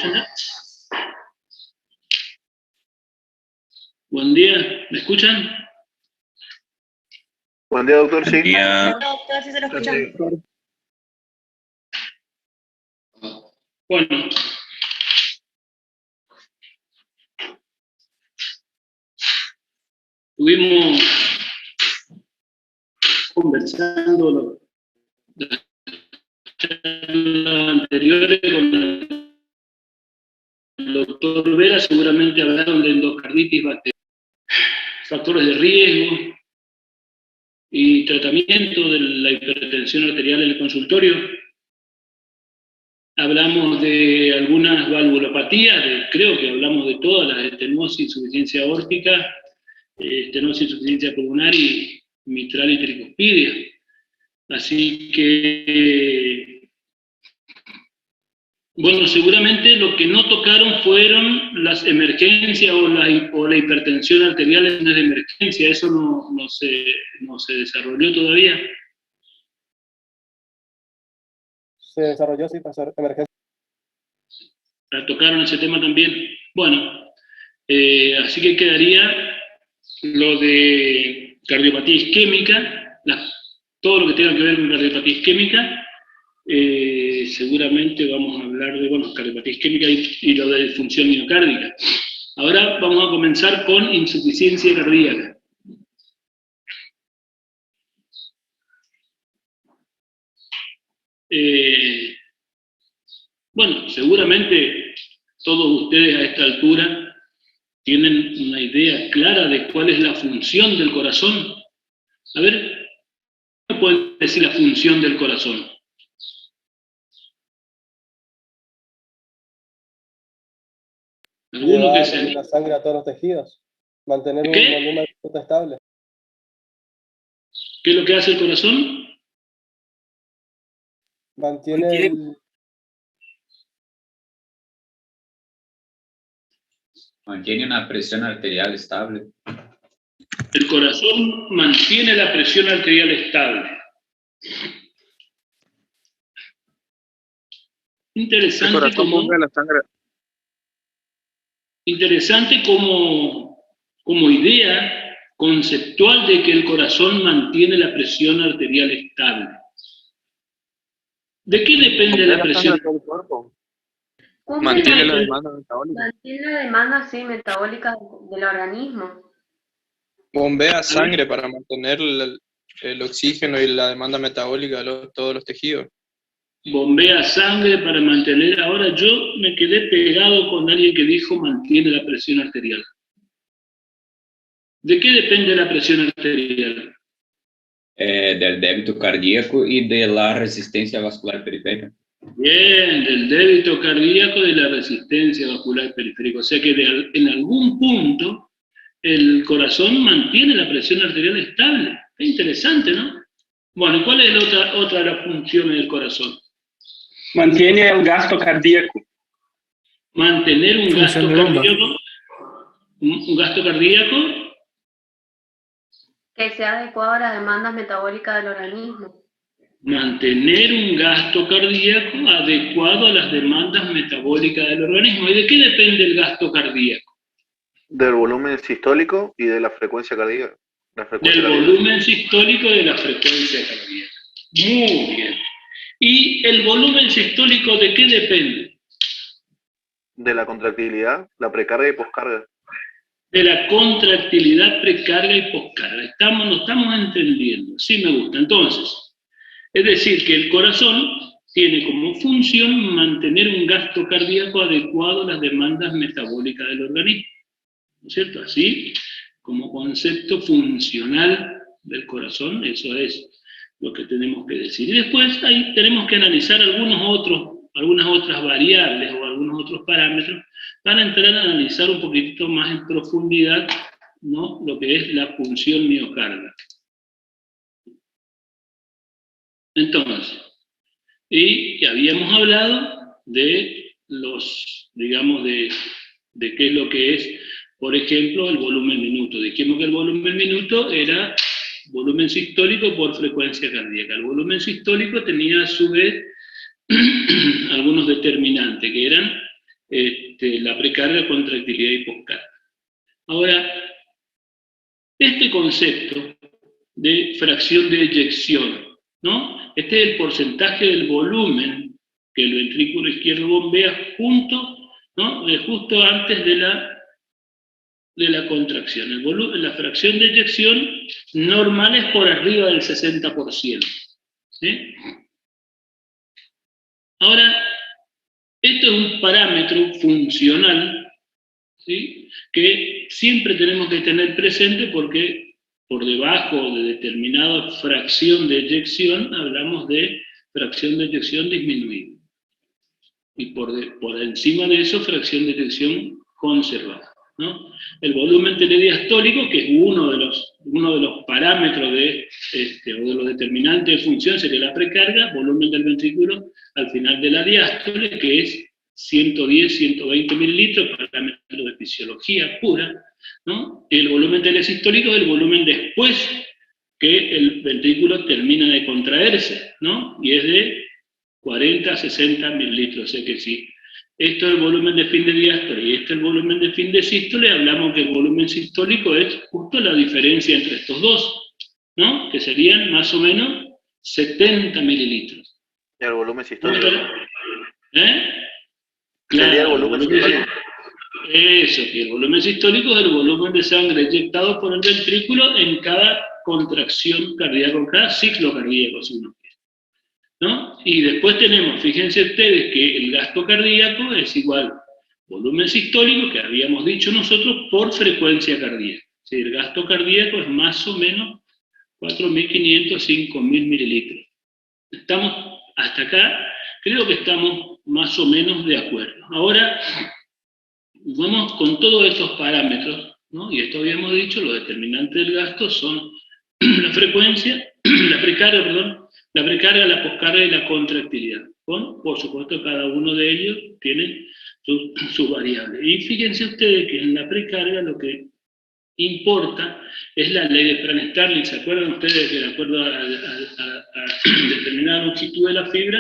escuchan ya? Buen día, ¿me escuchan? Buen día, doctor, sí. Buen día. Doctor, sí se lo escuchan. Bueno. Estuvimos conversando las charlas anteriores con el doctor Vera, seguramente hablaron de endocarditis bacteriana, factores de riesgo y tratamiento de la hipertensión arterial en el consultorio. Hablamos de algunas valvulopatías, creo que hablamos de todas, las estenosis, insuficiencia aórtica, estenosis, insuficiencia pulmonar y mitral y tricuspidia. Así que, bueno, seguramente lo que no tocaron fueron las emergencias o la hipertensión arterial en de emergencia, eso no se desarrolló todavía. Se desarrolló, sí, para hacer emergencia. Tocaron ese tema también. Bueno, así que quedaría lo de cardiopatía isquémica, todo lo que tenga que ver con cardiopatía isquémica. Seguramente vamos a hablar de, bueno, cardiopatía isquémica y lo de disfunción miocárdica. Ahora vamos a comenzar con insuficiencia cardíaca. Bueno, seguramente todos ustedes a esta altura tienen una idea clara de cuál es la función del corazón. A ver, ¿qué pueden decir la función del corazón? ¿Alguno que se... la sangre a todos los tejidos, mantener un volumen estable. ¿Qué es lo que hace el corazón? Mantiene una presión arterial estable. El corazón mantiene la presión arterial estable. Interesante como idea conceptual de que el corazón mantiene la presión arterial estable. ¿De qué depende la presión? Mantiene la demanda metabólica. Mantiene la demanda, sí, metabólica del organismo. Bombea sangre para mantener el oxígeno y la demanda metabólica de todos los tejidos. Bombea sangre para mantener. Ahora yo me quedé pegado con alguien que dijo mantiene la presión arterial. ¿De qué depende la presión arterial? Del débito cardíaco y de la resistencia vascular periférica. Bien, del débito cardíaco y de la resistencia vascular periférica. O sea que en algún punto el corazón mantiene la presión arterial estable. Es interesante, ¿no? Bueno, ¿y cuál es otra de las funciones del corazón? Mantiene el gasto cardíaco. Mantener un gasto cardíaco. Un gasto cardíaco. Que sea adecuado a las demandas metabólicas del organismo. Mantener un gasto cardíaco adecuado a las demandas metabólicas del organismo. ¿Y de qué depende el gasto cardíaco? Del volumen sistólico y de la frecuencia cardíaca. Volumen sistólico y de la frecuencia cardíaca. Muy bien. ¿Y el volumen sistólico de qué depende? De la contractilidad, la precarga y poscarga. De la contractilidad, precarga y poscarga. Nos estamos entendiendo. Sí, me gusta. Entonces, es decir, que el corazón tiene como función mantener un gasto cardíaco adecuado a las demandas metabólicas del organismo. ¿No es cierto? Así, como concepto funcional del corazón, eso es lo que tenemos que decir. Y después ahí tenemos que analizar algunas otras variables o algunos otros parámetros para entrar a analizar un poquitito más en profundidad, ¿no?, lo que es la función miocárdica. Entonces, y habíamos hablado de digamos, de qué es lo que es, por ejemplo, el volumen minuto. Dijimos que el volumen minuto era volumen sistólico por frecuencia cardíaca. El volumen sistólico tenía a su vez algunos determinantes, que eran la precarga, contractilidad y poscarga. Ahora, este concepto de fracción de eyección, ¿no? Este es el porcentaje del volumen que el ventrículo izquierdo bombea justo antes de la contracción. La fracción de eyección normal es por arriba del 60%. ¿Sí? Ahora, esto es un parámetro funcional, ¿sí?, que siempre tenemos que tener presente porque por debajo de determinada fracción de eyección hablamos de fracción de eyección disminuida. Y por encima de eso, fracción de eyección conservada, ¿no? El volumen telediastólico, que es uno de los parámetros o de los determinantes de función, sería la precarga, volumen del ventrículo al final de la diástole, que es 110, 120 mililitros, parámetro de fisiología pura, ¿no? El volumen telesistólico es el volumen después que el ventrículo termina de contraerse, ¿no? Y es de 40 a 60 mililitros, o sea que sí. Esto es el volumen de fin de diástole y este es el volumen de fin de sístole. Hablamos que el volumen sistólico es justo la diferencia entre estos dos, ¿no? Que serían más o menos 70 mililitros. ¿Y el volumen sistólico? ¿Eh? Sería el volumen sistólico. Eso, que el volumen sistólico es el volumen de sangre eyectado por el ventrículo en cada contracción cardíaca, en cada ciclo cardíaco, si uno quiere, ¿no? Y después tenemos, fíjense ustedes, que el gasto cardíaco es igual volumen sistólico, que habíamos dicho nosotros, por frecuencia cardíaca. ¿Sí? El gasto cardíaco es más o menos 4.500, 5.000 mililitros. Estamos hasta acá, creo que estamos más o menos de acuerdo. Ahora, vamos con todos estos parámetros, ¿no? Y esto habíamos dicho, los determinantes del gasto son la frecuencia, la precarga, la poscarga y la contractilidad. Por supuesto, cada uno de ellos tiene sus variables. Y fíjense ustedes que en la precarga lo que importa es la ley de Frank-Starling. ¿Se acuerdan ustedes que de acuerdo a determinada longitud de la fibra,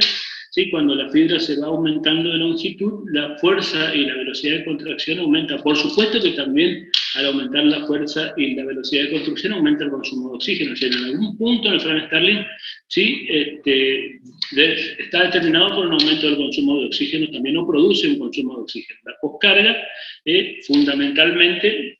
¿sí?, cuando la fibra se va aumentando de longitud, la fuerza y la velocidad de contracción aumenta? Por supuesto que también al aumentar la fuerza y la velocidad de construcción aumenta el consumo de oxígeno. O sea, en algún punto en el Frank-Starling, ¿sí?, está determinado por un aumento del consumo de oxígeno, también no produce un consumo de oxígeno. La poscarga fundamentalmente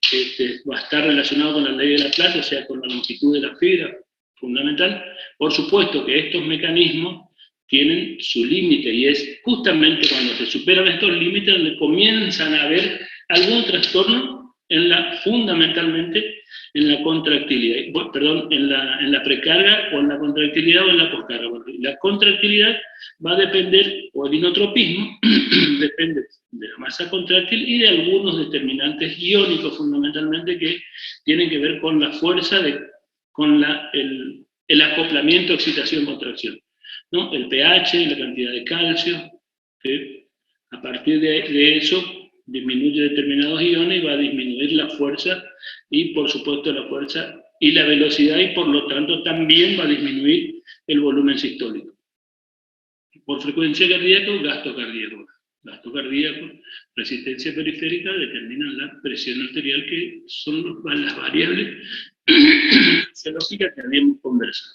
va a estar relacionado con la ley de Laplace, o sea, con la longitud de la fibra, fundamental. Por supuesto que estos mecanismos tienen su límite, y es justamente cuando se superan estos límites donde comienzan a haber algún trastorno fundamentalmente en la contractilidad, en la precarga o en la contractilidad o en la poscarga. Bueno, la contractilidad va a depender, o el inotropismo, depende de la masa contráctil y de algunos determinantes iónicos fundamentalmente que tienen que ver con la fuerza, con el acoplamiento, excitación, contracción, ¿no? El pH, la cantidad de calcio, que a partir de eso disminuye determinados iones y va a disminuir la fuerza y por supuesto la fuerza y la velocidad, y por lo tanto también va a disminuir el volumen sistólico. Por frecuencia cardíaca, gasto cardíaco. Gasto cardíaco, resistencia periférica determinan la presión arterial, que son las variables fisiológicas que habíamos conversado.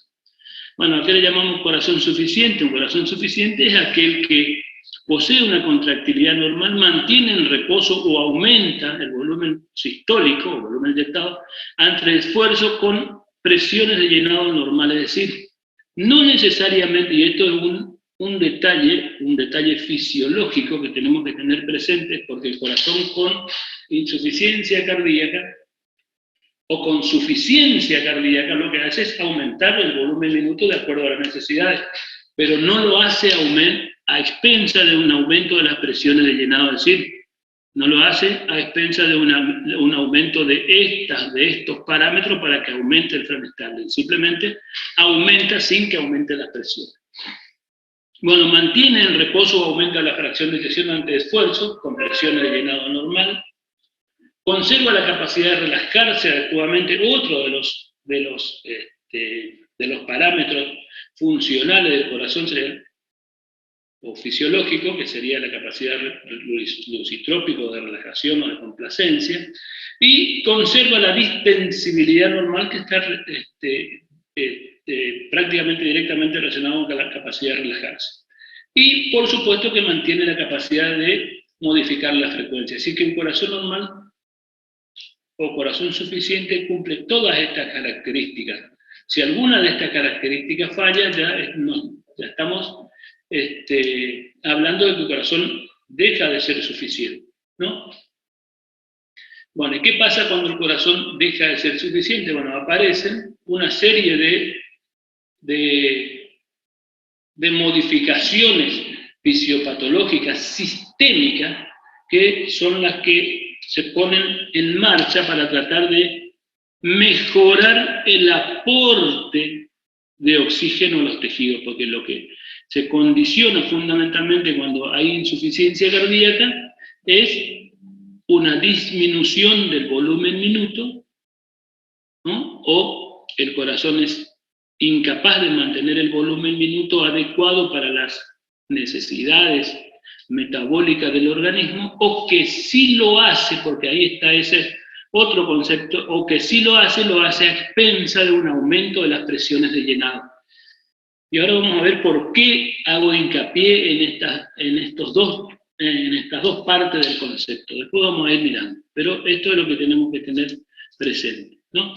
Bueno, ¿a qué le llamamos corazón suficiente? Un corazón suficiente es aquel que posee una contractilidad normal, mantiene en reposo o aumenta el volumen sistólico, o volumen eyectado, ante esfuerzo con presiones de llenado normal. Es decir, no necesariamente, y esto es un detalle fisiológico que tenemos que tener presente, porque el corazón con insuficiencia cardíaca o con suficiencia cardíaca lo que hace es aumentar el volumen minuto de acuerdo a las necesidades, pero no lo hace a expensa de un aumento de las presiones de llenado, es decir, no lo hace a expensa de un aumento de estos parámetros para que aumente el Frank-Starling, simplemente aumenta sin que aumente las presiones. Bueno, mantiene en reposo o aumenta la fracción de eyección ante esfuerzo, con presiones de llenado normal. Conserva la capacidad de relajarse adecuadamente, otro de los parámetros funcionales del corazón sería o fisiológico, que sería la capacidad lucitrópico de relajación o de complacencia, y conserva la distensibilidad normal que está prácticamente directamente relacionado con la capacidad de relajarse. Y por supuesto que mantiene la capacidad de modificar la frecuencia. Así que un corazón normal o corazón suficiente cumple todas estas características. Si alguna de estas características falla, ya estamos hablando de que el corazón deja de ser suficiente, ¿no? Bueno, ¿y qué pasa cuando el corazón deja de ser suficiente? Bueno, aparecen una serie de modificaciones fisiopatológicas sistémicas que son las que se ponen en marcha para tratar de mejorar el aporte de oxígeno a los tejidos, porque lo que se condiciona fundamentalmente cuando hay insuficiencia cardíaca es una disminución del volumen minuto, ¿no? O el corazón es incapaz de mantener el volumen minuto adecuado para las necesidades metabólicas del organismo, o que sí lo hace, porque ahí está ese otro concepto, o que sí lo hace a expensa de un aumento de las presiones de llenado. Y ahora vamos a ver por qué hago hincapié en estas dos partes del concepto. Después vamos a ir mirando, pero esto es lo que tenemos que tener presente, ¿no?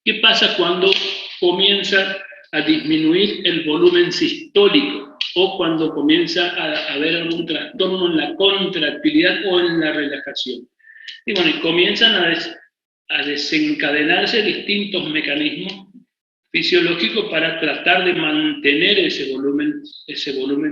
¿Qué pasa cuando comienza a disminuir el volumen sistólico o cuando comienza a haber algún trastorno en la contractilidad o en la relajación? Y bueno, comienzan a desencadenarse distintos mecanismos fisiológicos para tratar de mantener ese volumen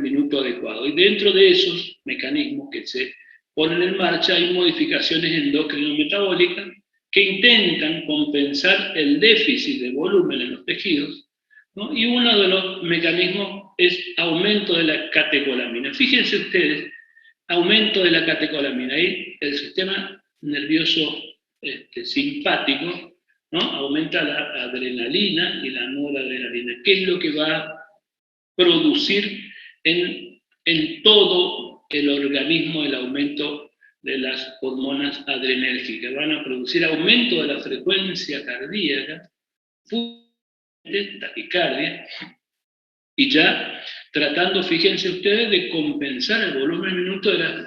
minuto adecuado. Y dentro de esos mecanismos que se ponen en marcha hay modificaciones endocrino-metabólicas que intentan compensar el déficit de volumen en los tejidos, ¿no? Y uno de los mecanismos es aumento de la catecolamina. Fíjense ustedes, aumento de la catecolamina. Ahí el sistema nervioso simpático, ¿no? Aumenta la adrenalina y la noradrenalina. ¿Qué es lo que va a producir en todo el organismo el aumento de las hormonas adrenérgicas? Van a producir aumento de la frecuencia cardíaca, taquicardia, y ya tratando, fíjense ustedes, de compensar el volumen minuto del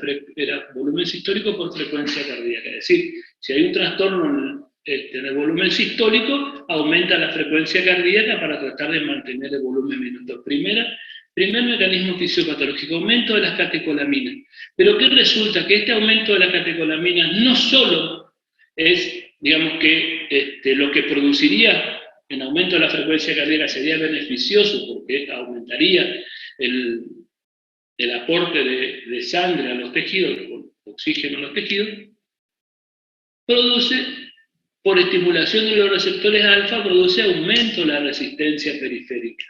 volumen sistólico por frecuencia cardíaca. Es decir, si hay un trastorno en el volumen sistólico, aumenta la frecuencia cardíaca para tratar de mantener el volumen minuto. Primer mecanismo fisiopatológico, aumento de las catecolaminas. Pero ¿qué resulta? Que este aumento de la catecolamina no solo es, digamos que lo que produciría en aumento de la frecuencia cardíaca sería beneficioso porque aumentaría el aporte de sangre a los tejidos, oxígeno a los tejidos, produce, por estimulación de los receptores alfa, produce aumento de la resistencia periférica.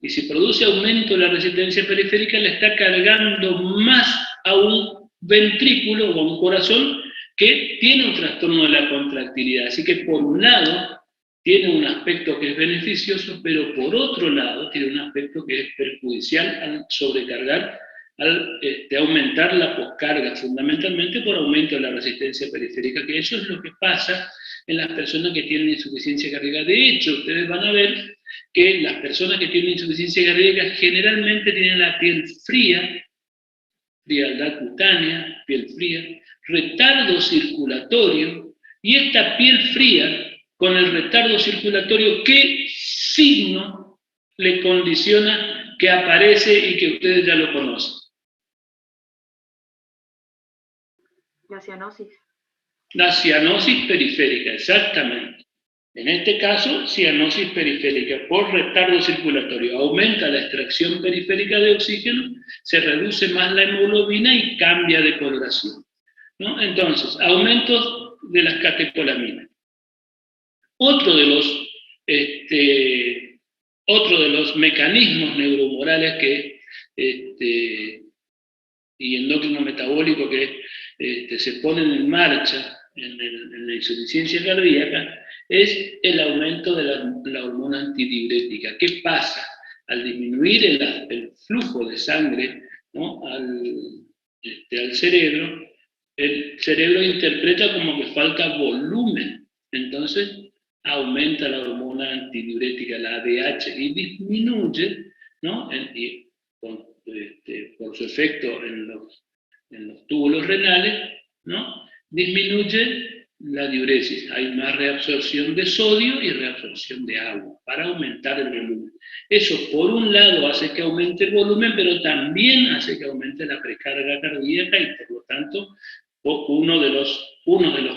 Y si produce aumento de la resistencia periférica, le está cargando más a un ventrículo o a un corazón que tiene un trastorno de la contractilidad. Así que por un lado tiene un aspecto que es beneficioso, pero por otro lado tiene un aspecto que es perjudicial al sobrecargar, al aumentar la poscarga, fundamentalmente por aumento de la resistencia periférica, que eso es lo que pasa en las personas que tienen insuficiencia cardíaca. De hecho, ustedes van a ver que las personas que tienen insuficiencia cardíaca generalmente tienen la piel fría, frialdad cutánea, piel fría, retardo circulatorio, y esta piel fría con el retardo circulatorio, ¿qué signo le condiciona que aparece y que ustedes ya lo conocen? La cianosis. La cianosis periférica, exactamente. En este caso, cianosis periférica por retardo circulatorio. Aumenta la extracción periférica de oxígeno, se reduce más la hemoglobina y cambia de coloración, ¿no? Entonces, aumentos de las catecolaminas. Otro de los mecanismos neurohumorales y endocrino metabólico que se ponen en marcha en la insuficiencia cardíaca es el aumento de la hormona antidiurética. ¿Qué pasa? al disminuir el flujo de sangre, ¿no?, al cerebro, el cerebro interpreta como que falta volumen, entonces aumenta la hormona antidiurética, la ADH, y disminuye, ¿no?, por su efecto en los túbulos renales, ¿no?, disminuye la diuresis. Hay más reabsorción de sodio y reabsorción de agua para aumentar el volumen. Eso, por un lado, hace que aumente el volumen, pero también hace que aumente la precarga cardíaca y, por lo tanto, uno de los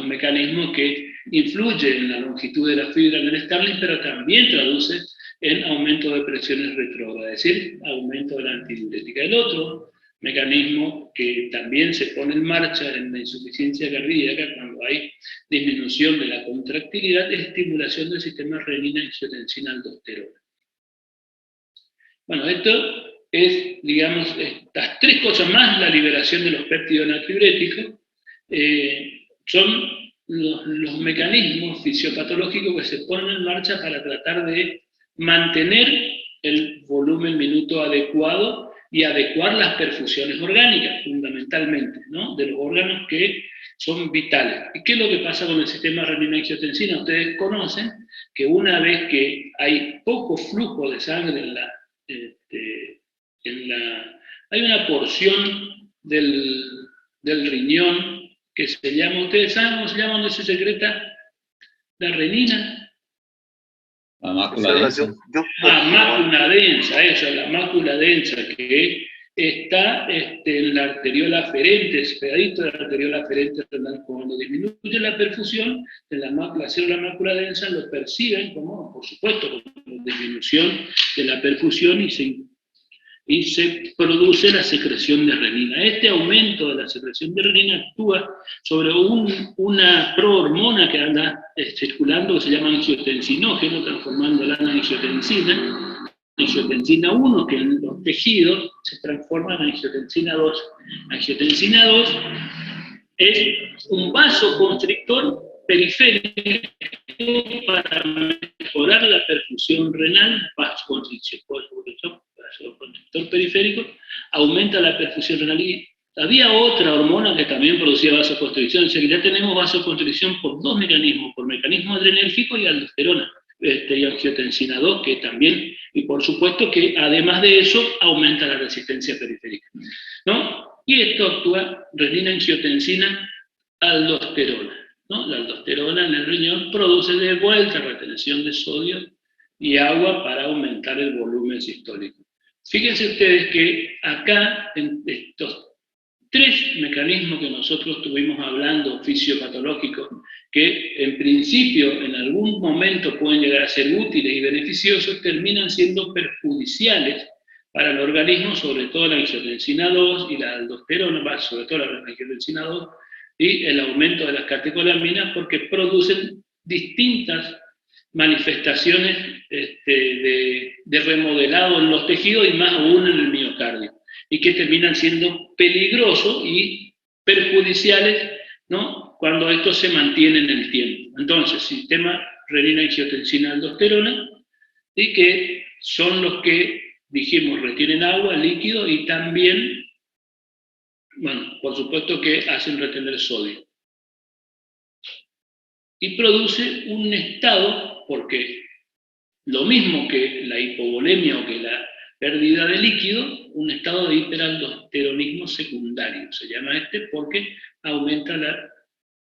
mecanismos que influye en la longitud de la fibra en el Starling, pero también traduce en aumento de presiones retrógradas, es decir, aumento de la antidiurética. El otro mecanismo que también se pone en marcha en la insuficiencia cardíaca cuando hay disminución de la contractilidad es estimulación del sistema renina-angiotensina-aldosterona. Bueno, esto es, digamos, estas tres cosas más, la liberación de los péptidos natriuréticos, son los mecanismos fisiopatológicos que se ponen en marcha para tratar de mantener el volumen minuto adecuado y adecuar las perfusiones orgánicas, fundamentalmente, ¿no?, de los órganos que son vitales. ¿Y qué es lo que pasa con el sistema renina-angiotensina? Ustedes conocen que una vez que hay poco flujo de sangre hay una porción del riñón que se llama, ¿ustedes saben cómo se llama, donde se secreta la renina? La mácula densa. Mácula densa, eso, la mácula densa que está en la arteriola aferente, pegadito de la arteriola aferente renal. Cuando disminuye la perfusión, en la célula mácula densa lo perciben como, por supuesto, como disminución de la perfusión y se produce la secreción de renina. Este aumento de la secreción de renina actúa sobre una prohormona que anda circulando, que se llama angiotensinógeno, transformando la angiotensina 1, que en los tejidos se transforma en angiotensina 2. Angiotensina 2 es un vasoconstrictor periférico para mejorar la perfusión renal, vasoconstrictor periférico, aumenta la perfusión renal. Y había otra hormona que también producía vasoconstricción, o sea que ya tenemos vasoconstricción por dos mecanismos, por mecanismo adrenérgico y aldosterona, y angiotensina 2, que también, y por supuesto que además de eso aumenta la resistencia periférica, ¿no? Y esto actúa renina-angiotensina aldosterona, ¿no? La aldosterona en el riñón produce de vuelta retención de sodio y agua para aumentar el volumen sistólico. Fíjense ustedes que acá, en estos tres mecanismos que nosotros estuvimos hablando, fisiopatológicos, que en principio en algún momento pueden llegar a ser útiles y beneficiosos, terminan siendo perjudiciales para el organismo, sobre todo la angiotensina 2 y la aldosterona, sobre todo la angiotensina 2, y el aumento de las catecolaminas, porque producen distintas manifestaciones de remodelado en los tejidos y más aún en el miocardio, y que terminan siendo peligrosos y perjudiciales, ¿no?, cuando esto se mantiene en el tiempo. Entonces, sistema renina-angiotensina-aldosterona, y que son los que, dijimos, retienen agua, líquido, y también, bueno, por supuesto que hacen retener sodio. Y produce un estado, porque lo mismo que la hipovolemia o que la pérdida de líquido, un estado de hiperaldosteronismo secundario, se llama porque aumenta la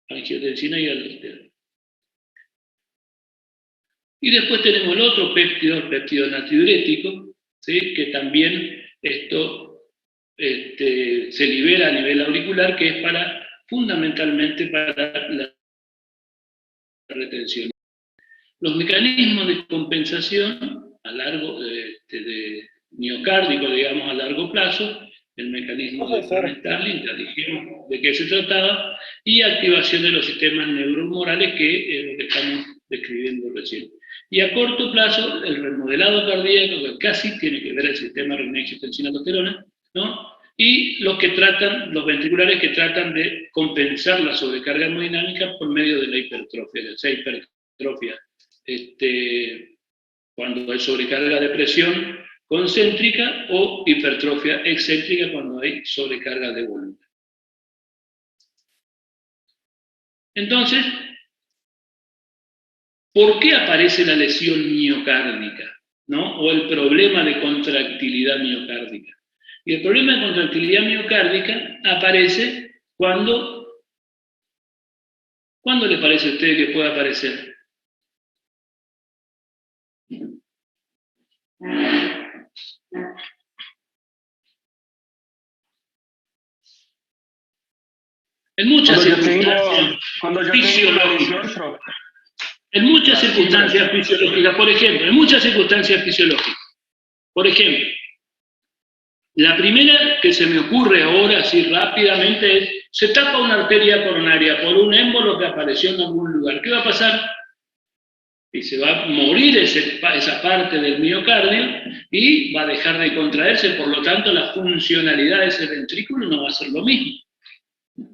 angiotensina y aldosterona. Y después tenemos el otro péptido, el péptido natriurético, ¿sí?, que también esto se libera a nivel auricular, que es fundamentalmente para la retención. Los mecanismos de compensación a largo de miocárdico, digamos, a largo plazo, el mecanismo de Starling, ya dijimos de qué se trataba, y activación de los sistemas neuromorales, que es lo que estamos describiendo recién. Y a corto plazo, el remodelado cardíaco, que casi tiene que ver el sistema renina-angiotensina-aldosterona, ¿no? Y los ventriculares que tratan de compensar la sobrecarga hemodinámica por medio de la hipertrofia. Esa hipertrofia, cuando hay sobrecarga de presión, concéntrica o hipertrofia excéntrica cuando hay sobrecarga de volumen. Entonces, ¿por qué aparece la lesión miocárdica? ¿No? O el problema de contractilidad miocárdica. Y el problema de contractilidad miocárdica aparece ¿cuándo le parece a usted que puede aparecer? En muchas circunstancias fisiológicas. En muchas circunstancias fisiológicas, por ejemplo, Por ejemplo, la primera que se me ocurre ahora, así rápidamente, es, se tapa una arteria coronaria por un émbolo que apareció en algún lugar. ¿Qué va a pasar? Y se va a morir esa parte del miocardio y va a dejar de contraerse, por lo tanto la funcionalidad de ese ventrículo no va a ser lo mismo.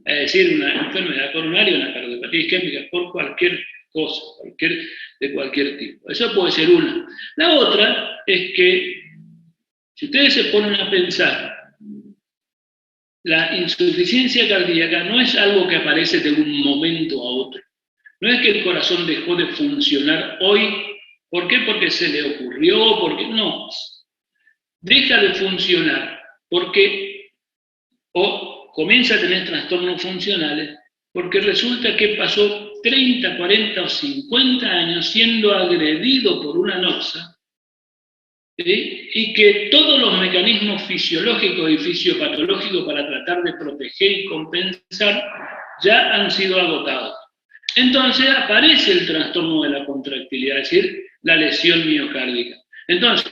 Es decir, una enfermedad coronaria, una cardiopatía isquémica, por cualquier cosa, de cualquier tipo. Eso puede ser una. La otra es que, si ustedes se ponen a pensar, la insuficiencia cardíaca no es algo que aparece de un momento a otro. No es que el corazón dejó de funcionar hoy. ¿Por qué? Porque se le ocurrió, porque no. Deja de funcionar porque comienza a tener trastornos funcionales porque resulta que pasó 30, 40 o 50 años siendo agredido por una noxa, ¿sí? Y que todos los mecanismos fisiológicos y fisiopatológicos para tratar de proteger y compensar ya han sido agotados. Entonces aparece el trastorno de la contractilidad, es decir, la lesión miocárdica. Entonces,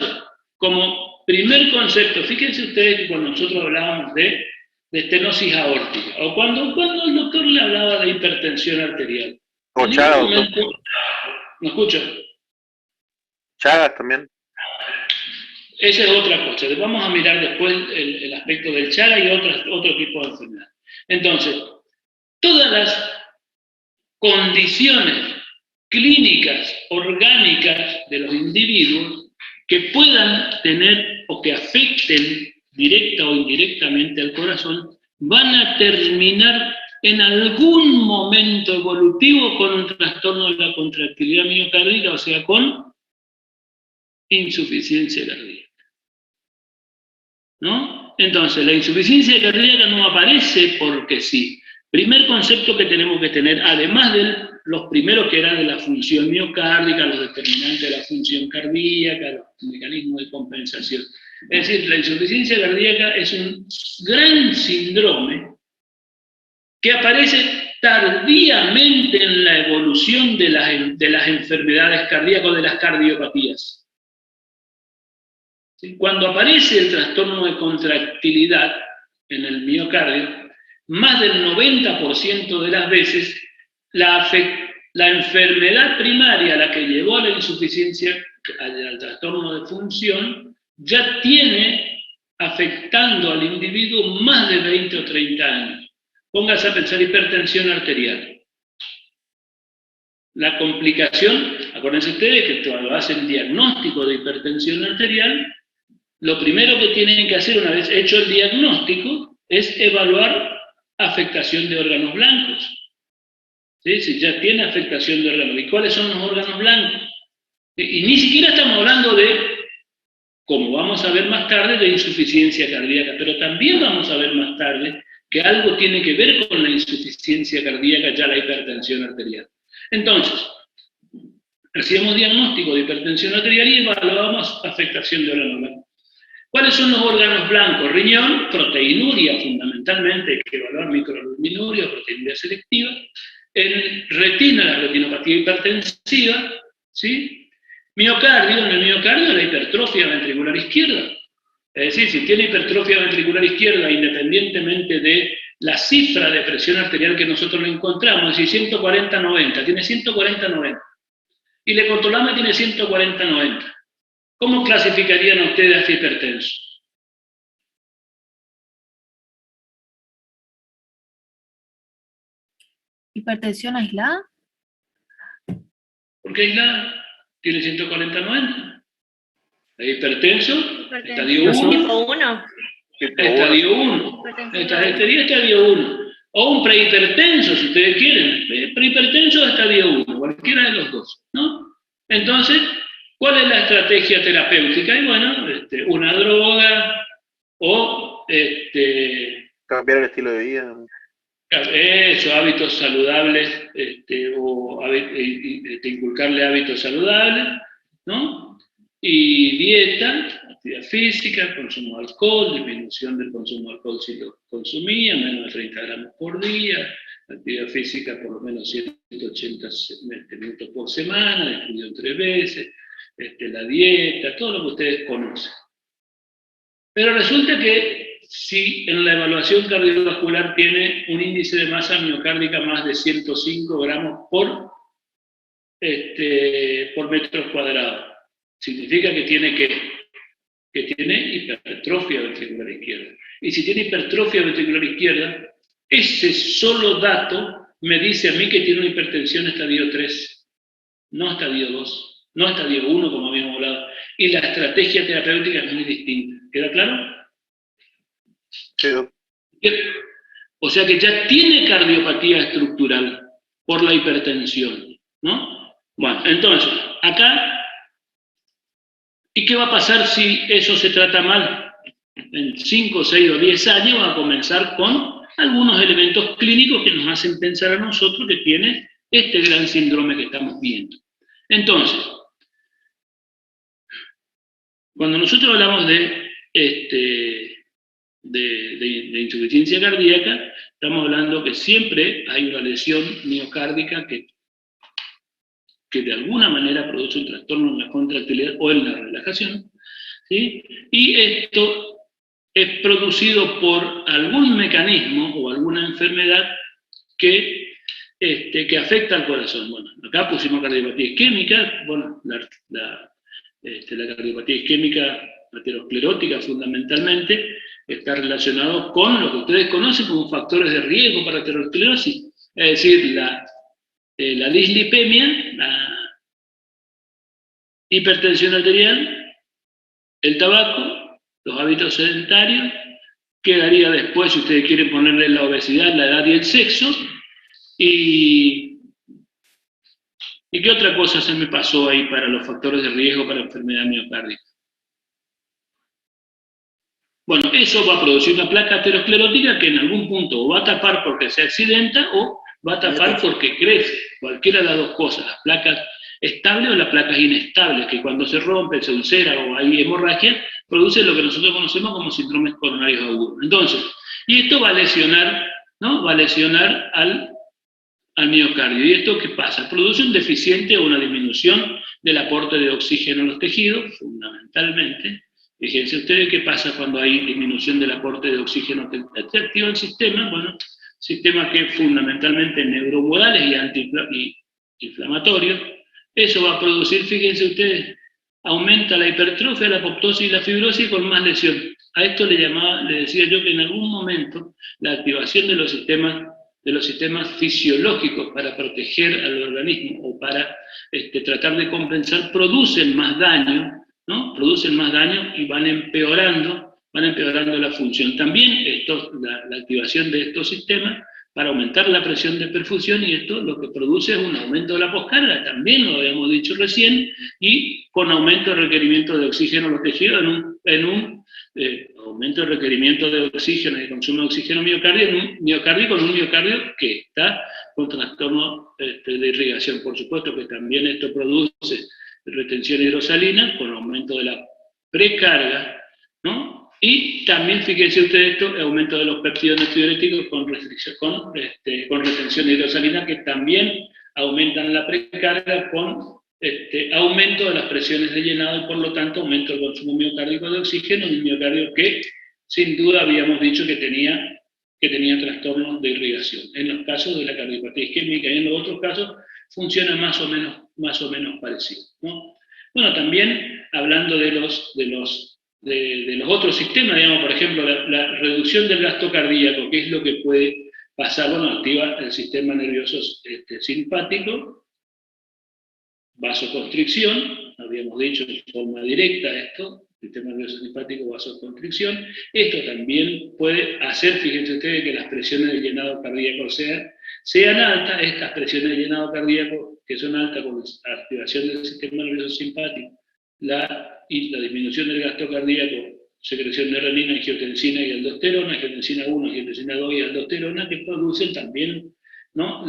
como primer concepto, fíjense ustedes que cuando nosotros hablábamos de estenosis aórtica, o cuando el doctor le hablaba de hipertensión arterial. O Chagas, ¿Me escucha? Chagas también. Esa es otra cosa. Vamos a mirar después el aspecto del Chagas y otro tipo de enfermedad. Entonces, todas las condiciones clínicas, orgánicas de los individuos que puedan tener o que afecten directa o indirectamente al corazón, van a terminar en algún momento evolutivo con un trastorno de la contractilidad miocárdica, o sea, con insuficiencia cardíaca. ¿No? Entonces, la insuficiencia cardíaca no aparece porque sí. Primer concepto que tenemos que tener, además de los primeros que eran de la función miocárdica, los determinantes de la función cardíaca, los mecanismos de compensación. Es decir, la insuficiencia cardíaca es un gran síndrome que aparece tardíamente en la evolución de las enfermedades cardíacas o de las cardiopatías. ¿Sí? Cuando aparece el trastorno de contractilidad en el miocardio, más del 90% de las veces la enfermedad primaria, la que llevó a la insuficiencia, al trastorno de función, ya tiene afectando al individuo más de 20 o 30 años. Póngase a pensar hipertensión arterial. La complicación, acuérdense ustedes que cuando hacen diagnóstico de hipertensión arterial, lo primero que tienen que hacer una vez hecho el diagnóstico es evaluar afectación de órganos blancos. ¿Sí? Si ya tiene afectación de órganos. ¿Y cuáles son los órganos blancos? Y ni siquiera estamos hablando de, como vamos a ver más tarde, de insuficiencia cardíaca, pero también vamos a ver más tarde que algo tiene que ver con la insuficiencia cardíaca, ya la hipertensión arterial. Entonces, hacíamos diagnóstico de hipertensión arterial y evaluábamos afectación de órganos blancos. ¿Cuáles son los órganos blancos? Riñón, proteinuria, fundamentalmente, hay que evaluar microalbuminuria, proteinuria selectiva. En retina, la retinopatía hipertensiva, ¿sí? Miocardio, en el miocardio, la hipertrofia ventricular izquierda. Es decir, si tiene hipertrofia ventricular izquierda, independientemente de la cifra de presión arterial que nosotros le encontramos, es decir, 140-90, tiene 140-90. Y le controlamos y tiene 140-90. ¿Cómo clasificarían a ustedes a este hipertenso? ¿Hipertensión aislada? ¿Por qué aislada? Tiene 140-90. Hipertenso, estadio 1. Tipo 1. Estadio 1. Estadio 1. O un prehipertenso, si ustedes quieren. Prehipertenso o estadio 1, cualquiera de los dos, ¿no? Entonces, ¿cuál es la estrategia terapéutica? Y bueno, una droga o cambiar el estilo de vida. eso, hábitos saludables, o inculcarle hábitos saludables, ¿no? Y dieta, actividad física, consumo de alcohol, disminución del consumo de alcohol si lo consumía, menos de 30 gramos por día, actividad física por lo menos 180 minutos por semana, distribuido en 3 veces, la dieta, todo lo que ustedes conocen. Pero resulta que si en la evaluación cardiovascular tiene un índice de masa miocárdica más de 105 gramos por metro cuadrado, significa que tiene hipertrofia ventricular izquierda. Y si tiene hipertrofia ventricular izquierda, ese solo dato me dice a mí que tiene una hipertensión estadio 3, no estadio 2, no estadio 1 como habíamos hablado. Y la estrategia terapéutica es muy distinta. ¿Queda claro? Sí. O sea que ya tiene cardiopatía estructural por la hipertensión, ¿no? Bueno, entonces, acá, ¿y qué va a pasar si eso se trata mal? En 5, 6 o 10 años va a comenzar con algunos elementos clínicos que nos hacen pensar a nosotros que tiene este gran síndrome que estamos viendo. Entonces, cuando nosotros hablamos de insuficiencia cardíaca, estamos hablando que siempre hay una lesión miocárdica que de alguna manera produce un trastorno en la contractilidad o en la relajación, ¿sí? Y esto es producido por algún mecanismo o alguna enfermedad que afecta al corazón. Bueno, acá pusimos cardiopatía isquémica. Bueno, la cardiopatía isquémica aterosclerótica fundamentalmente está relacionado con lo que ustedes conocen como factores de riesgo para aterosclerosis, es decir, la dislipemia, la hipertensión arterial, el tabaco, los hábitos sedentarios, quedaría después, si ustedes quieren ponerle la obesidad, la edad y el sexo, y qué otra cosa se me pasó ahí para los factores de riesgo para enfermedad miocárdica. Bueno, eso va a producir una placa aterosclerótica que en algún punto o va a tapar porque se accidenta o va a tapar porque crece, cualquiera de las dos cosas, las placas estables o las placas inestables, que cuando se rompe, se ulcera o hay hemorragia, produce lo que nosotros conocemos como síndromes coronarios agudos. Entonces, y esto va a lesionar, ¿no? Va a lesionar al miocardio. ¿Y esto qué pasa? Produce un deficiente o una disminución del aporte de oxígeno a los tejidos, fundamentalmente. Fíjense ustedes qué pasa cuando hay disminución del aporte de oxígeno. Se activa el sistema, bueno, sistema que fundamentalmente neuromodales y antiinflamatorios. Eso va a producir, fíjense ustedes, aumenta la hipertrofia, la apoptosis y la fibrosis con más lesión. A esto le decía yo que en algún momento la activación de los sistemas fisiológicos para proteger al organismo o para tratar de compensar producen más daño, ¿no? Producen más daño y van empeorando la función. También la activación de estos sistemas para aumentar la presión de perfusión, y esto lo que produce es un aumento de la poscarga, también lo habíamos dicho recién, y con aumento de requerimiento de oxígeno a los tejidos, en un aumento de requerimiento de oxígeno y de consumo de oxígeno miocardio con un miocardio que está con trastorno de irrigación. Por supuesto que también esto produce retención hidrosalina con aumento de la precarga, ¿no? Y también, fíjense ustedes esto, el aumento de los péptidos natriuréticos con retención de hidrosalina, que también aumentan la precarga con aumento de las presiones de llenado y por lo tanto aumento del consumo miocárdico de oxígeno, un miocardio que sin duda habíamos dicho que tenía trastornos de irrigación. En los casos de la cardiopatía isquémica y en los otros casos funciona más o menos parecido, ¿no? Bueno, también hablando de los otros sistemas, digamos, por ejemplo, la reducción del gasto cardíaco, ¿qué es lo que puede pasar? Bueno, activa el sistema nervioso simpático, vasoconstricción, habíamos dicho en forma directa esto, sistema nervioso simpático, vasoconstricción. Esto también puede hacer, fíjense ustedes, que las presiones de llenado cardíaco sean altas. Estas presiones de llenado cardíaco, que son altas con la activación del sistema nervioso simpático, y la disminución del gasto cardíaco, secreción de renina, angiotensina y aldosterona, angiotensina 1, angiotensina 2 y aldosterona, que producen también, ¿no?,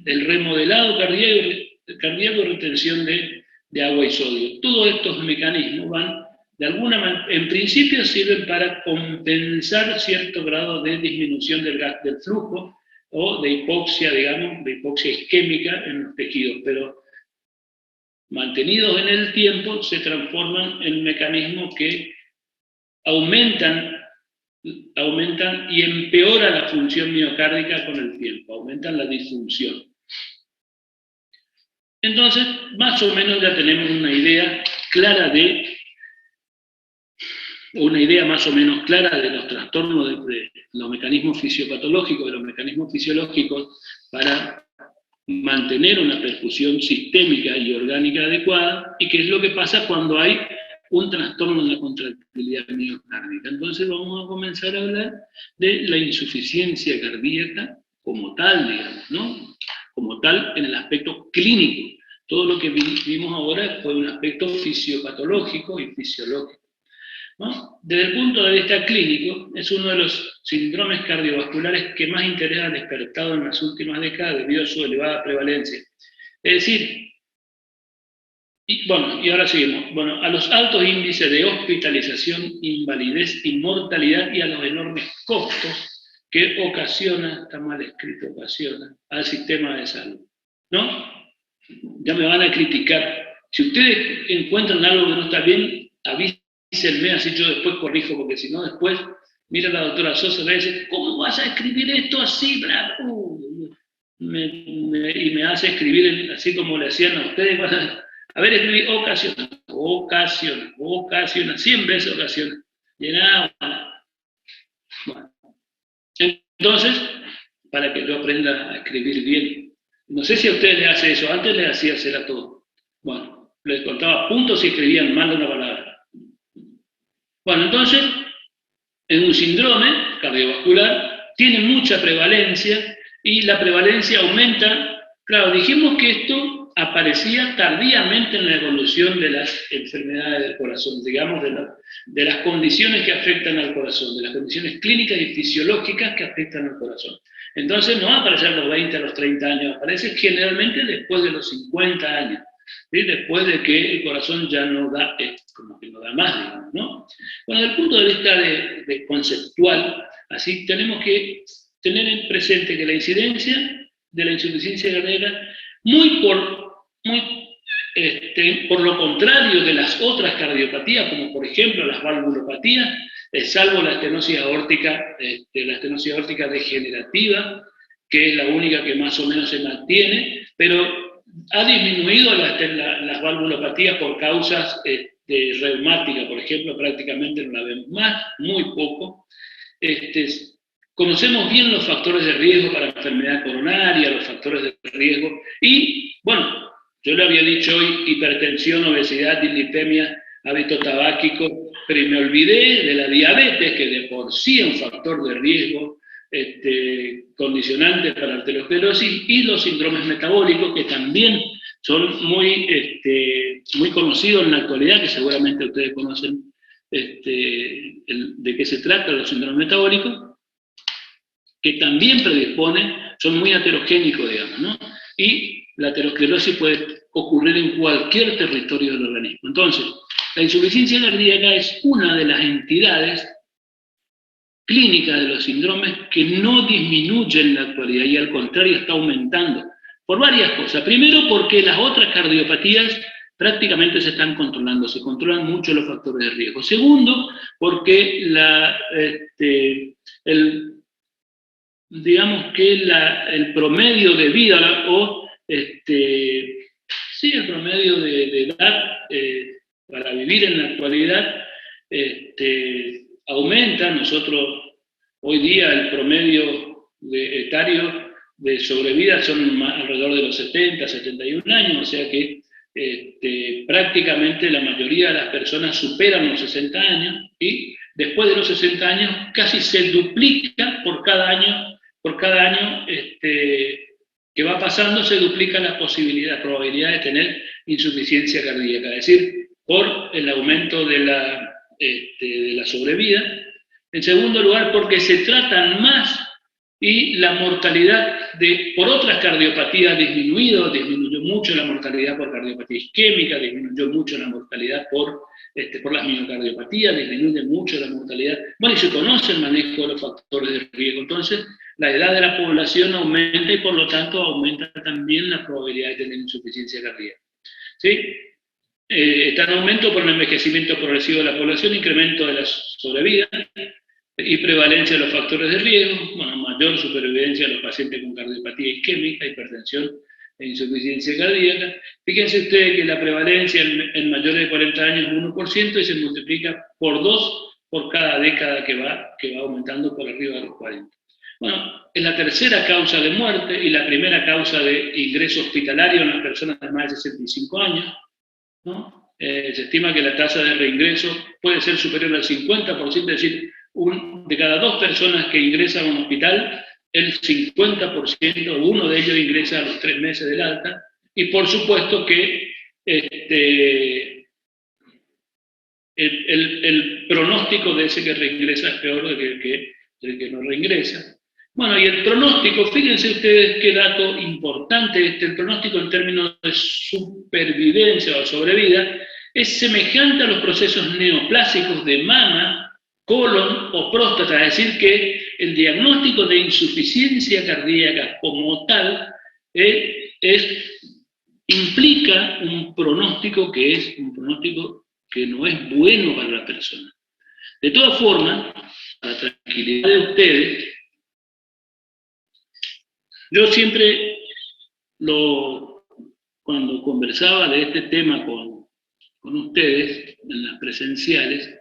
el remodelado cardíaco y retención de agua y sodio. Todos estos mecanismos van, de alguna manera, en principio sirven para compensar cierto grado de disminución del flujo o de hipoxia, digamos, de hipoxia isquémica en los tejidos, pero mantenidos en el tiempo se transforman en mecanismos que aumentan y empeoran la función miocárdica con el tiempo, aumentan la disfunción. Entonces, más o menos ya tenemos una idea más o menos clara de los trastornos, de los mecanismos fisiopatológicos, de los mecanismos fisiológicos para mantener una perfusión sistémica y orgánica adecuada, y qué es lo que pasa cuando hay un trastorno en la contractilidad miocárdica. Entonces vamos a comenzar a hablar de la insuficiencia cardíaca como tal, digamos, ¿no? Como tal en el aspecto clínico. Todo lo que vimos ahora fue un aspecto fisiopatológico y fisiológico, ¿no? Desde el punto de vista clínico, es uno de los síndromes cardiovasculares que más interés ha despertado en las últimas décadas debido a su elevada prevalencia. Es decir, y ahora seguimos. Bueno, a los altos índices de hospitalización, invalidez y mortalidad, y a los enormes costos que ocasiona, está mal escrito, ocasiona, al sistema de salud, ¿no? Ya me van a criticar. Si ustedes encuentran algo que no está bien, avísenme, así yo después corrijo, porque si no después, mira la doctora Sosa, le dice, ¿cómo vas a escribir esto así? Y me hace escribir así como le hacían a ustedes. A ver, escribí ocasiona, 100 veces ocasiona. Llenaba. Bueno. Entonces, para que yo aprenda a escribir bien. No sé si a ustedes les hace eso, antes les hacía hacer a todo. Bueno, les contaba puntos y escribían mal una palabra. Bueno, entonces, en un síndrome cardiovascular tiene mucha prevalencia y la prevalencia aumenta. Claro, dijimos que esto aparecía tardíamente en la evolución de las enfermedades del corazón, digamos, de las condiciones que afectan al corazón, de las condiciones clínicas y fisiológicas que afectan al corazón. Entonces no va a aparecer a los 20, a los 30 años, aparece generalmente después de los 50 años, ¿sí? Después de que el corazón ya no da, como que no da más, digamos, ¿no? Bueno, desde el punto de vista de conceptual, así tenemos que tener en presente que la incidencia de la insuficiencia cardíaca, por lo contrario de las otras cardiopatías, como por ejemplo las valvulopatías, salvo la estenosis aórtica degenerativa, que es la única que más o menos se mantiene, pero ha disminuido las valvulopatías por causas reumáticas, por ejemplo, prácticamente no la vemos más, muy poco. Conocemos bien los factores de riesgo para enfermedad coronaria, los factores de riesgo, y bueno, yo le había dicho hoy hipertensión, obesidad, dislipemia, hábito tabáquico, pero me olvidé de la diabetes, que de por sí es un factor de riesgo condicionante para la arteriosclerosis, y los síndromes metabólicos, que también son muy conocidos en la actualidad, que seguramente ustedes conocen de qué se trata los síndromes metabólicos, que también predisponen, son muy aterogénicos, digamos, ¿no? Y la aterosclerosis puede ocurrir en cualquier territorio del organismo. Entonces, la insuficiencia cardíaca es una de las entidades clínicas de los síndromes que no disminuye en la actualidad y al contrario está aumentando, por varias cosas. Primero, porque las otras cardiopatías prácticamente se están controlando, se controlan mucho los factores de riesgo. Segundo, porque digamos que el promedio de vida el promedio de edad para vivir en la actualidad aumenta. Nosotros hoy día el promedio etario de sobrevida son alrededor de los 70, 71 años, o sea que prácticamente la mayoría de las personas superan los 60 años y después de los 60 años casi se duplica por cada año que va pasando, se duplica la probabilidad de tener insuficiencia cardíaca, es decir, por el aumento de la sobrevida. En segundo lugar, porque se tratan más y la mortalidad por otras cardiopatías disminuyó mucho la mortalidad por cardiopatía isquémica, disminuyó mucho la mortalidad por las miocardiopatías, disminuye mucho la mortalidad. Bueno, y se conoce el manejo de los factores de riesgo. Entonces, la edad de la población aumenta y por lo tanto aumenta también la probabilidad de tener insuficiencia cardíaca. ¿Sí? Está en aumento por el envejecimiento progresivo de la población, incremento de la sobrevida y prevalencia de los factores de riesgo, bueno, mayor supervivencia de los pacientes con cardiopatía isquémica, hipertensión e insuficiencia cardíaca. Fíjense ustedes que la prevalencia en mayores de 40 años es 1% y se multiplica por 2 por cada década que va aumentando por arriba de los 40. Bueno, es la tercera causa de muerte y la primera causa de ingreso hospitalario en las personas de más de 65 años, ¿no? Se estima que la tasa de reingreso puede ser superior al 50%, es decir, de cada 2 personas que ingresan a un hospital, el 50%, uno de ellos ingresa a los 3 meses del alta, y por supuesto que el pronóstico de ese que reingresa es peor del que no reingresa. Bueno, y el pronóstico, fíjense ustedes qué dato importante, el pronóstico en términos de supervivencia o sobrevida, es semejante a los procesos neoplásicos de mama, colon o próstata, es decir, que el diagnóstico de insuficiencia cardíaca como tal implica un pronóstico que no es bueno para la persona. De todas formas, para la tranquilidad de ustedes, yo siempre, cuando conversaba de este tema con ustedes, en las presenciales,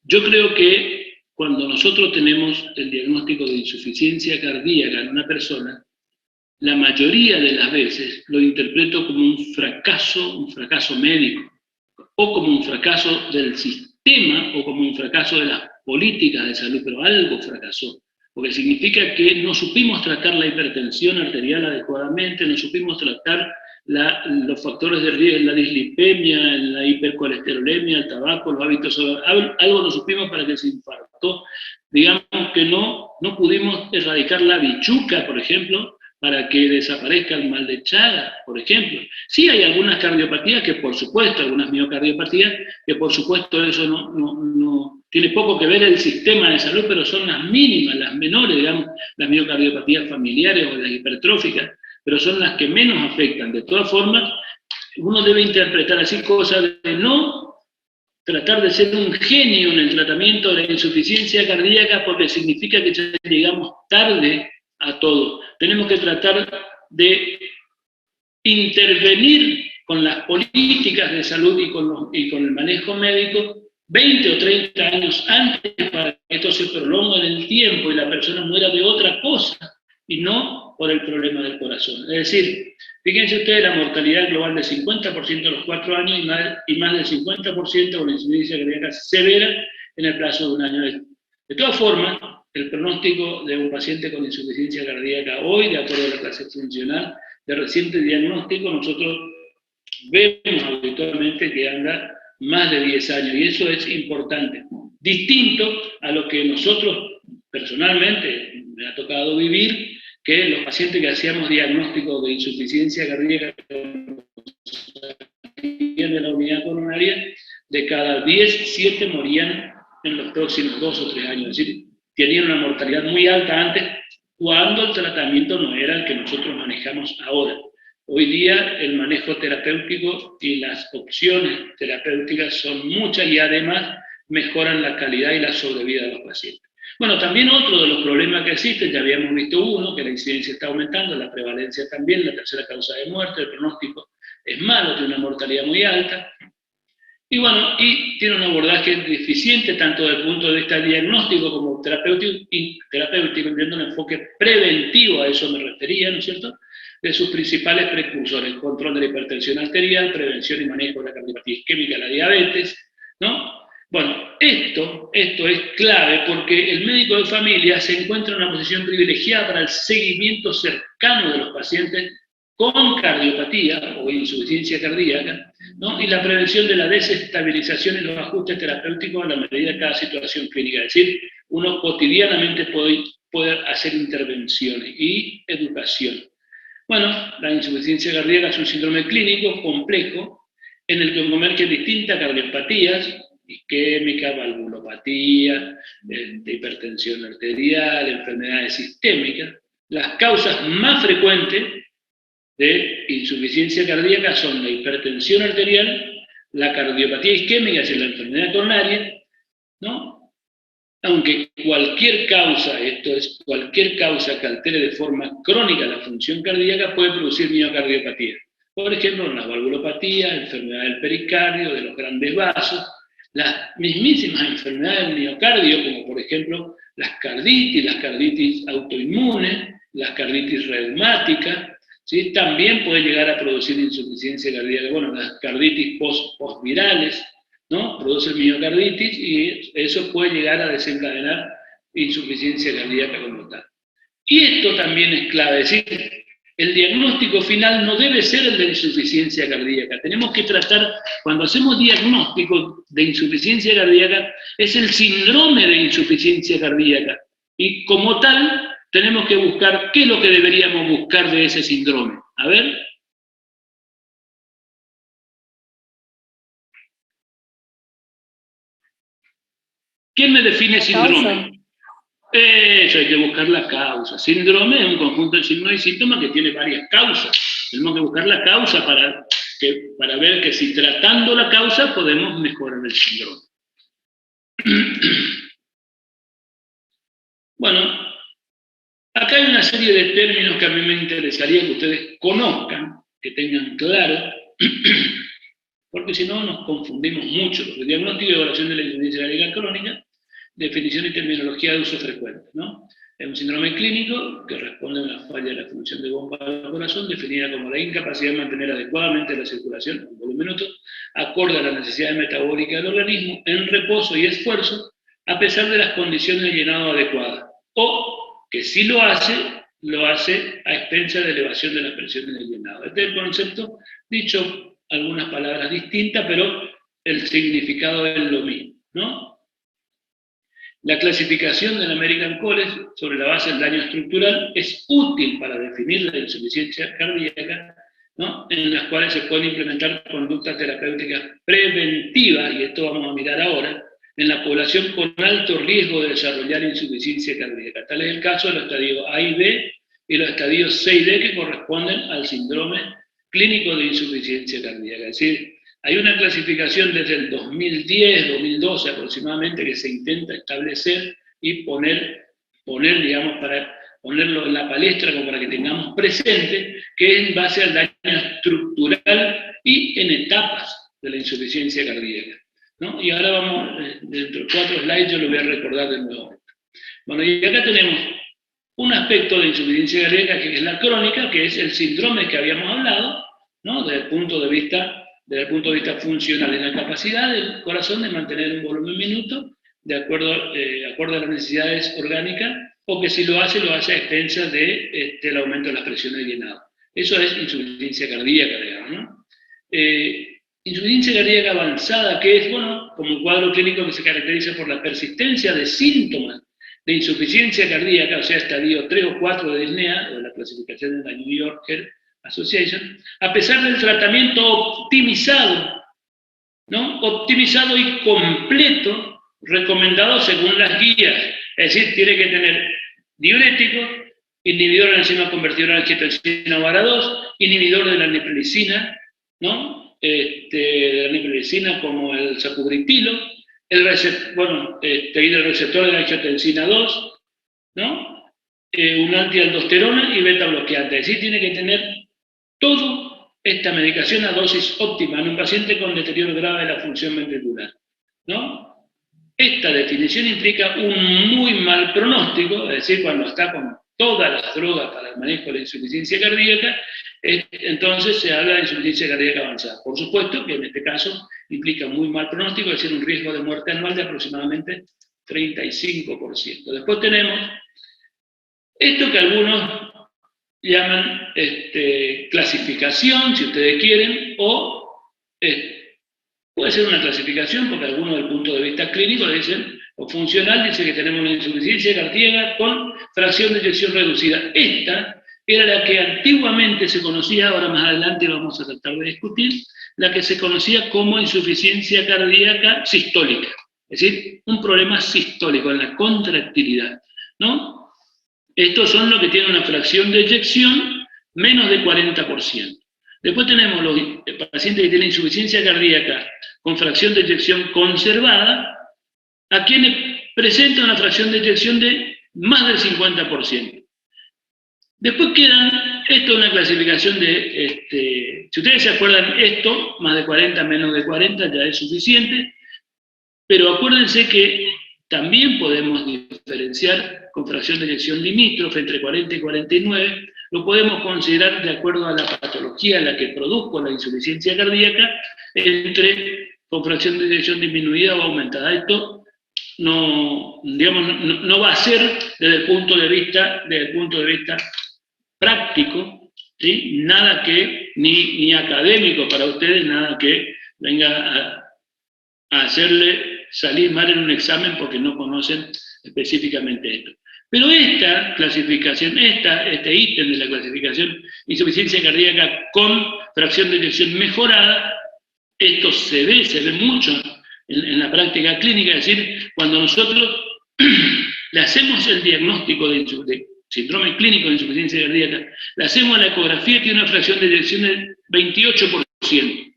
yo creo que cuando nosotros tenemos el diagnóstico de insuficiencia cardíaca en una persona, la mayoría de las veces lo interpreto como un fracaso médico, o como un fracaso del sistema, o como un fracaso de las políticas de salud, pero algo fracasó. Porque significa que no supimos tratar la hipertensión arterial adecuadamente, no supimos tratar los factores de riesgo, la dislipemia, la hipercolesterolemia, el tabaco, los hábitos, algo no supimos para que se infartó. Digamos que no pudimos erradicar la bichuca, por ejemplo, para que desaparezca el mal de Chagas, por ejemplo. Sí hay algunas cardiopatías que por supuesto, algunas miocardiopatías, que por supuesto eso no tiene poco que ver el sistema de salud, pero son las mínimas, las menores, digamos, las miocardiopatías familiares o las hipertróficas, pero son las que menos afectan. De todas formas, uno debe interpretar así cosas de no tratar de ser un genio en el tratamiento de la insuficiencia cardíaca, porque significa que ya llegamos tarde a todo. Tenemos que tratar de intervenir con las políticas de salud y con el manejo médico 20 o 30 años antes para que esto se prolongue en el tiempo y la persona muera de otra cosa y no por el problema del corazón. Es decir, fíjense ustedes la mortalidad global del 50% a los 4 años y más del 50% con insuficiencia cardíaca severa en el plazo de un año. De todas formas, el pronóstico de un paciente con insuficiencia cardíaca hoy, de acuerdo a la clase funcional de reciente diagnóstico, nosotros vemos habitualmente que anda más de 10 años, y eso es importante. Distinto a lo que nosotros personalmente me ha tocado vivir, que los pacientes que hacíamos diagnóstico de insuficiencia cardíaca de la unidad coronaria, de cada 10, 7 morían en los próximos 2 o 3 años. Es decir, tenían una mortalidad muy alta antes, cuando el tratamiento no era el que nosotros manejamos ahora. Hoy día el manejo terapéutico y las opciones terapéuticas son muchas y además mejoran la calidad y la sobrevida de los pacientes. Bueno, también otro de los problemas que existen, ya habíamos visto uno, que la incidencia está aumentando, la prevalencia también, la tercera causa de muerte, el pronóstico es malo, tiene una mortalidad muy alta. Y bueno, y tiene un abordaje deficiente tanto desde el punto de vista diagnóstico como terapéutico, teniendo un enfoque preventivo, a eso me refería, ¿no es cierto?, de sus principales precursores: control de la hipertensión arterial, prevención y manejo de la cardiopatía isquémica, la diabetes, ¿no? Bueno, esto es clave porque el médico de familia se encuentra en una posición privilegiada para el seguimiento cercano de los pacientes con cardiopatía o insuficiencia cardíaca, ¿no? Y la prevención de la desestabilización y los ajustes terapéuticos a la medida de cada situación clínica. Es decir, uno cotidianamente puede hacer intervenciones y educación. Bueno, la insuficiencia cardíaca es un síndrome clínico complejo en el que convergen distintas cardiopatías: isquémica, valvulopatía, hipertensión arterial, enfermedades sistémicas. Las causas más frecuentes de insuficiencia cardíaca son la hipertensión arterial, la cardiopatía isquémica, es decir, la enfermedad coronaria, ¿no? Aunque cualquier causa, esto es, cualquier causa que altere de forma crónica la función cardíaca puede producir miocardiopatía. Por ejemplo, la valvulopatía, enfermedad del pericardio, de los grandes vasos, las mismísimas enfermedades del miocardio, como por ejemplo las carditis autoinmunes, las carditis reumáticas, ¿sí? También puede llegar a producir insuficiencia cardíaca. Bueno, las carditis postvirales, ¿no?, producen miocarditis y eso puede llegar a desencadenar insuficiencia cardíaca como tal. Y esto también es clave, es decir, el diagnóstico final no debe ser el de insuficiencia cardíaca. Tenemos que tratar, cuando hacemos diagnóstico de insuficiencia cardíaca, es el síndrome de insuficiencia cardíaca. Y como tal, tenemos que buscar qué es lo que deberíamos buscar de ese síndrome. A ver. ¿Quién me define síndrome? Eso, hay que buscar la causa. Síndrome es un conjunto de signos y síntomas que tiene varias causas. Tenemos que buscar la causa para ver que si tratando la causa podemos mejorar el síndrome. Bueno, acá hay una serie de términos que a mí me interesaría que ustedes conozcan, que tengan claro, porque si no nos confundimos mucho. El diagnóstico y evaluación de la insuficiencia cardíaca crónica, definición y terminología de uso frecuente, ¿no? Es un síndrome clínico que responde a una falla de la función de bomba del corazón, definida como la incapacidad de mantener adecuadamente la circulación, un volumen minuto, acorde a las necesidades metabólicas del organismo, en reposo y esfuerzo, a pesar de las condiciones de llenado adecuadas. O que si lo hace a expensas de elevación de la presión en el llenado. Este es el concepto, dicho algunas palabras distintas, pero el significado es lo mismo, ¿no? La clasificación del American College sobre la base del daño estructural es útil para definir la insuficiencia cardíaca, ¿no?, en las cuales se pueden implementar conductas terapéuticas preventivas, y esto vamos a mirar ahora, en la población con alto riesgo de desarrollar insuficiencia cardíaca. Tal es el caso de los estadios A y B y los estadios C y D, que corresponden al síndrome clínico de insuficiencia cardíaca. Es decir, hay una clasificación desde el 2010, 2012 aproximadamente, que se intenta establecer y poner, digamos, para ponerlo en la palestra como para que tengamos presente, que es en base al daño estructural y en etapas de la insuficiencia cardíaca, ¿no? Y ahora vamos, dentro de 4 slides yo lo voy a recordar de nuevo. Bueno, y acá tenemos un aspecto de insuficiencia cardíaca que es la crónica, que es el síndrome que habíamos hablado, ¿no?, desde el punto de vista funcional, en la capacidad del corazón de mantener un volumen minuto de acuerdo a las necesidades orgánicas, o que si lo hace a expensas del aumento de las presiones de llenado. Eso es insuficiencia cardíaca, digamos, ¿no? Insuficiencia cardíaca avanzada, que es, bueno, como un cuadro clínico que se caracteriza por la persistencia de síntomas de insuficiencia cardíaca, o sea, estadio 3 o 4 de ISNEA, o de la clasificación de la New York Heart Association, a pesar del tratamiento optimizado, ¿no?, optimizado y completo, recomendado según las guías. Es decir, tiene que tener diurético, inhibidor de la enzima convertidora de angiotensina VARA2, inhibidor de la neprilicina, ¿no?, de la neprilicina como el sacubrintilo, el receptor de la angiotensina 2, ¿no?, un antialdosterona y beta bloqueante. Es decir, tiene que tener todo esta medicación a dosis óptima en un paciente con deterioro grave de la función ventricular, ¿no? Esta definición implica un muy mal pronóstico, es decir, cuando está con todas las drogas para el manejo de la insuficiencia cardíaca, entonces se habla de insuficiencia cardíaca avanzada. Por supuesto que en este caso implica muy mal pronóstico, es decir, un riesgo de muerte anual de aproximadamente 35%. Después tenemos esto que algunos llaman clasificación, si ustedes quieren, o puede ser una clasificación, porque algunos del punto de vista clínico dicen, o funcional, dice que tenemos una insuficiencia cardíaca con fracción de eyección reducida. Esta era la que antiguamente se conocía, ahora más adelante vamos a tratar de discutir, la que se conocía como insuficiencia cardíaca sistólica, es decir, un problema sistólico en la contractilidad, ¿no? Estos son los que tienen una fracción de eyección menos de 40%. Después tenemos los pacientes que tienen insuficiencia cardíaca con fracción de eyección conservada, a quienes presentan una fracción de eyección de más del 50%. Después quedan, esto es una clasificación de, si ustedes se acuerdan, esto, más de 40, menos de 40, ya es suficiente, pero acuérdense que también podemos diferenciar con fracción de eyección limítrofe entre 40 y 49, lo podemos considerar de acuerdo a la patología en la que produzco la insuficiencia cardíaca, con fracción de eyección disminuida o aumentada. Esto no va a ser desde el punto de vista práctico, ¿sí? Nada que, ni académico para ustedes, nada que venga a hacerle salir mal en un examen porque no conocen específicamente esto. Pero esta clasificación, este ítem de la clasificación insuficiencia cardíaca con fracción de eyección mejorada, esto se ve mucho en la práctica clínica, es decir, cuando nosotros le hacemos el diagnóstico de síndrome clínico de insuficiencia cardíaca, le hacemos la ecografía, tiene una fracción de eyección del 28%.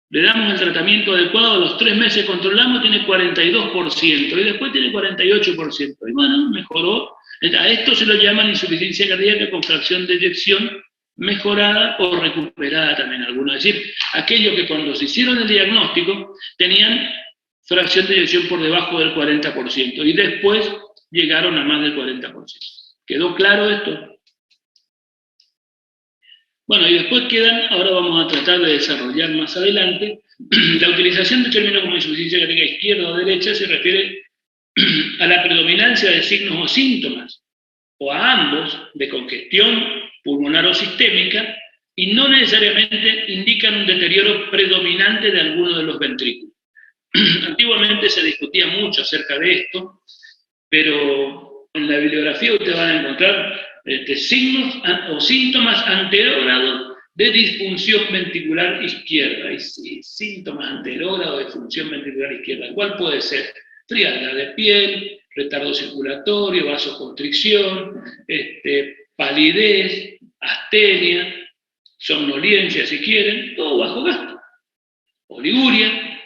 Le damos el tratamiento adecuado, a los 3 meses controlamos, tiene 42%, y después tiene 48%. Y bueno, mejoró. A esto se lo llaman insuficiencia cardíaca con fracción de eyección mejorada o recuperada también algunos. Es decir, aquellos que cuando se hicieron el diagnóstico tenían fracción de eyección por debajo del 40%, y después llegaron a más del 40%. ¿Quedó claro esto? Bueno, y después ahora vamos a tratar de desarrollar más adelante, la utilización de términos como insuficiencia cardíaca izquierda o derecha se refiere a la predominancia de signos o síntomas, o a ambos, de congestión pulmonar o sistémica, y no necesariamente indican un deterioro predominante de alguno de los ventrículos. Antiguamente se discutía mucho acerca de esto, pero en la bibliografía ustedes van a encontrar signos o síntomas anterógrados de disfunción ventricular izquierda, y síntomas anterógrados de función ventricular izquierda. ¿Cuál puede ser? Frialdad de piel, retardo circulatorio, vasoconstricción, palidez, astenia, somnolencia si quieren, todo bajo gasto. Oliguria,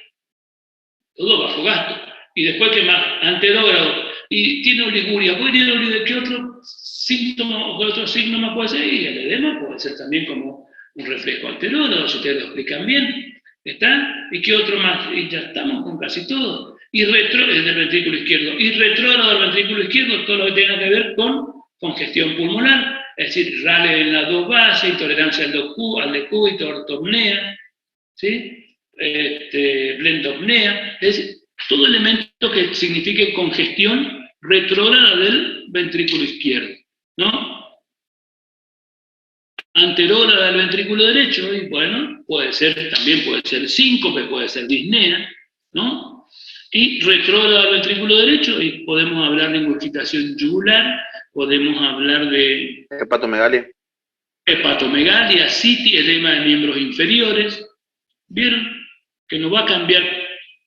todo bajo gasto. Y después, ¿qué más? Anterógrado. Y tiene oliguria. ¿Puede tener oliguria? ¿Qué otro síntoma o qué otro signo más puede ser? Y el edema puede ser también como un reflejo anterógrado, si ustedes lo explican bien. ¿Está? ¿Y qué otro más? Y ya estamos con casi todo. Y del ventrículo izquierdo. Y retrógrado del ventrículo izquierdo, todo lo que tenga que ver con congestión pulmonar, es decir, Rale en las dos bases, intolerancia al decúbito, ortopnea, ¿sí? Blentopnea, es decir, todo elemento que signifique congestión retrógrada del ventrículo izquierdo, ¿no? Anterógrada del ventrículo derecho, y bueno, también puede ser síncope, puede ser disnea, ¿no? Y retrógrada del ventrículo derecho, y podemos hablar de ingurgitación yugular, podemos hablar de hepatomegalia, citis, edema de miembros inferiores. ¿Vieron? Que no va a cambiar,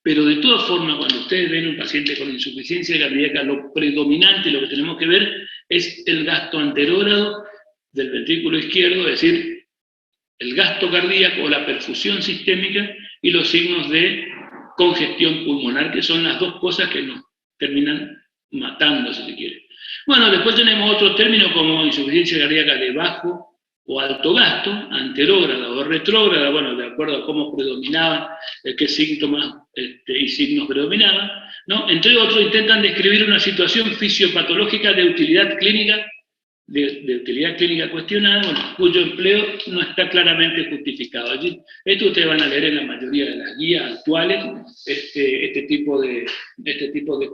pero de todas formas, cuando ustedes ven un paciente con insuficiencia cardíaca, lo predominante, lo que tenemos que ver es el gasto anterógrado del ventrículo izquierdo, es decir, el gasto cardíaco o la perfusión sistémica y los signos de congestión pulmonar, que son las dos cosas que nos terminan matando, si se quiere. Bueno, después tenemos otros términos como insuficiencia cardíaca de bajo o alto gasto, anterógrada o retrógrada, bueno, de acuerdo a cómo predominaban, qué síntomas y signos predominaban, ¿no? Entre otros, intentan describir una situación fisiopatológica de utilidad clínica, de utilidad clínica cuestionada, bueno, cuyo empleo no está claramente justificado. Allí, esto ustedes van a leer en la mayoría de las guías actuales, este tipo de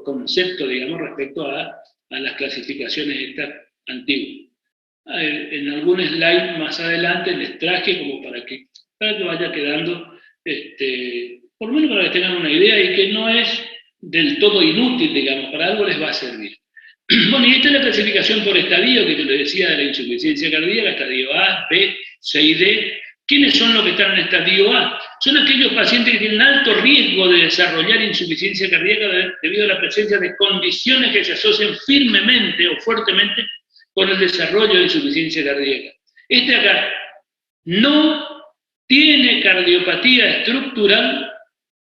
concepto, digamos, respecto a las clasificaciones estas antiguas. En algún slide más adelante les traje como para que vaya quedando, por lo menos para que tengan una idea y que no es del todo inútil, digamos, para algo les va a servir. Bueno, y esta es la clasificación por estadio que te lo decía de la insuficiencia cardíaca, estadio A, B, C y D. ¿Quiénes son los que están en estadio A? Son aquellos pacientes que tienen alto riesgo de desarrollar insuficiencia cardíaca debido a la presencia de condiciones que se asocian firmemente o fuertemente con el desarrollo de insuficiencia cardíaca. Este acá no tiene cardiopatía estructural,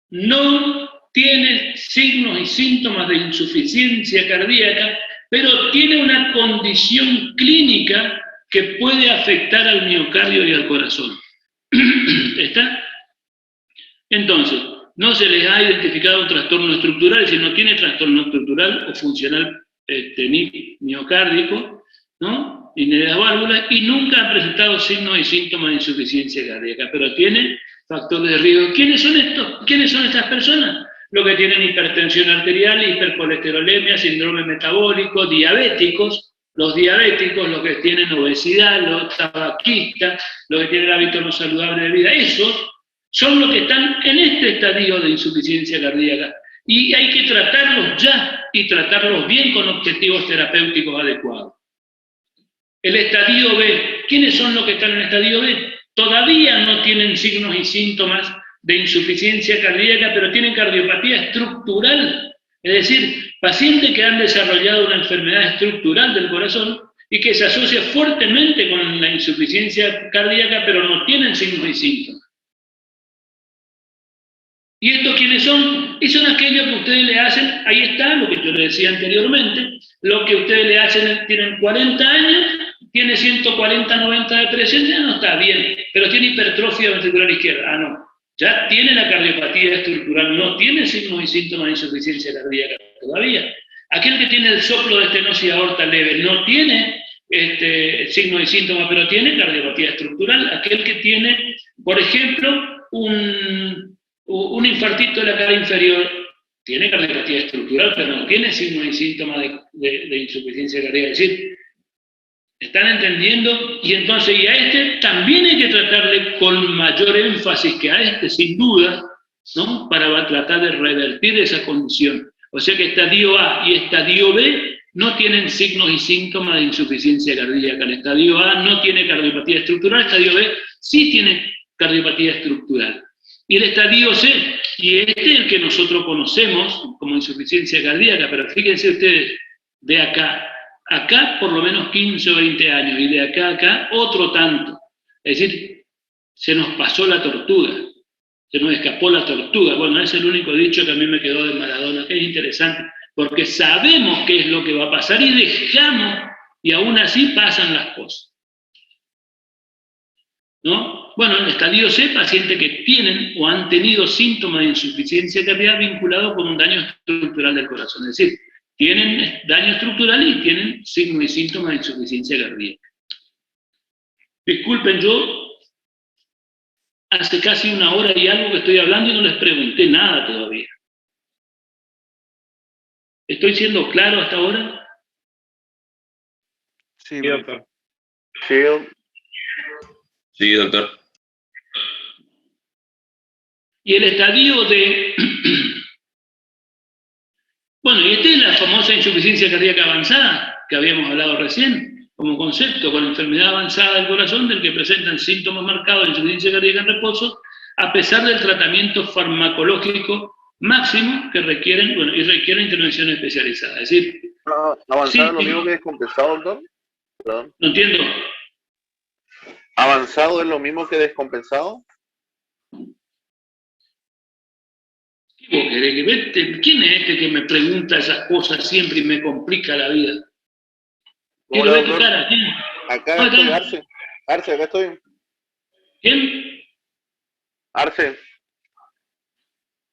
no tiene signos y síntomas de insuficiencia cardíaca, pero tiene una condición clínica que puede afectar al miocardio y al corazón. ¿Está? Entonces, no se les ha identificado un trastorno estructural, si no tiene trastorno estructural o funcional ni miocárdico, ¿no? Y ni de las válvulas, y nunca han presentado signos y síntomas de insuficiencia cardíaca, pero tienen factores de riesgo. ¿Quiénes son estos? ¿Quiénes son estas personas? Los que tienen hipertensión arterial, hipercolesterolemia, síndrome metabólico, diabéticos, los que tienen obesidad, los tabaquistas, los que tienen hábitos no saludables de vida, esos son los que están en este estadio de insuficiencia cardíaca. Y hay que tratarlos ya y tratarlos bien con objetivos terapéuticos adecuados. El estadio B, ¿quiénes son los que están en el estadio B? Todavía no tienen signos y síntomas de insuficiencia cardíaca, pero tienen cardiopatía estructural, es decir, pacientes que han desarrollado una enfermedad estructural del corazón y que se asocia fuertemente con la insuficiencia cardíaca, pero no tienen signos y síntomas. ¿Y estos quiénes son? Y son aquellos que ustedes le hacen, ahí está lo que yo les decía anteriormente, lo que ustedes le hacen, tienen 40 años, tiene 140, 90 de presión, no está bien, pero tiene hipertrofia ventricular izquierda, no, ya tiene la cardiopatía estructural, no tiene signos y síntomas de insuficiencia cardíaca todavía. Aquel que tiene el soplo de estenosis aorta leve no tiene signos y síntomas, pero tiene cardiopatía estructural. Aquel que tiene, por ejemplo, un infartito de la cara inferior, tiene cardiopatía estructural, pero no tiene signos y síntomas de insuficiencia cardíaca. Es decir, ¿están entendiendo? Y entonces, y a este también hay que tratarle con mayor énfasis que a este, sin duda, ¿no? Para tratar de revertir esa condición. O sea que estadio A y estadio B no tienen signos y síntomas de insuficiencia cardíaca. El estadio A no tiene cardiopatía estructural, el estadio B sí tiene cardiopatía estructural. Y el estadio C, y este es el que nosotros conocemos como insuficiencia cardíaca, pero fíjense ustedes, de acá por lo menos 15 o 20 años, y de acá a acá otro tanto. Es decir, se nos pasó la tortuga, se nos escapó la tortuga. Bueno, ese es el único dicho que a mí me quedó de Maradona, que es interesante, porque sabemos qué es lo que va a pasar y dejamos, y aún así pasan las cosas. ¿No? Bueno, en el estadio C, pacientes que tienen o han tenido síntomas de insuficiencia cardíaca vinculados con un daño estructural del corazón. Es decir, tienen daño estructural y tienen signos y síntomas de insuficiencia cardíaca. Disculpen, yo hace casi una hora y algo que estoy hablando y no les pregunté nada todavía. ¿Estoy siendo claro hasta ahora? Sí, doctor. Sí, doctor. Y el estadio de... Bueno, y esta es la famosa insuficiencia cardíaca avanzada, que habíamos hablado recién, como concepto, con enfermedad avanzada del corazón, del que presentan síntomas marcados de insuficiencia cardíaca en reposo, a pesar del tratamiento farmacológico máximo que requieren, bueno, y requieren intervención especializada. Es decir, ¿avanzado sí, es lo mismo que descompensado, doctor? Perdón. No entiendo. ¿Avanzado es lo mismo que descompensado? ¿Quién es este que me pregunta esas cosas siempre y me complica la vida? Hola, ¿Quién? acaba de colgarse. Arce, acá estoy. ¿Quién? Arce,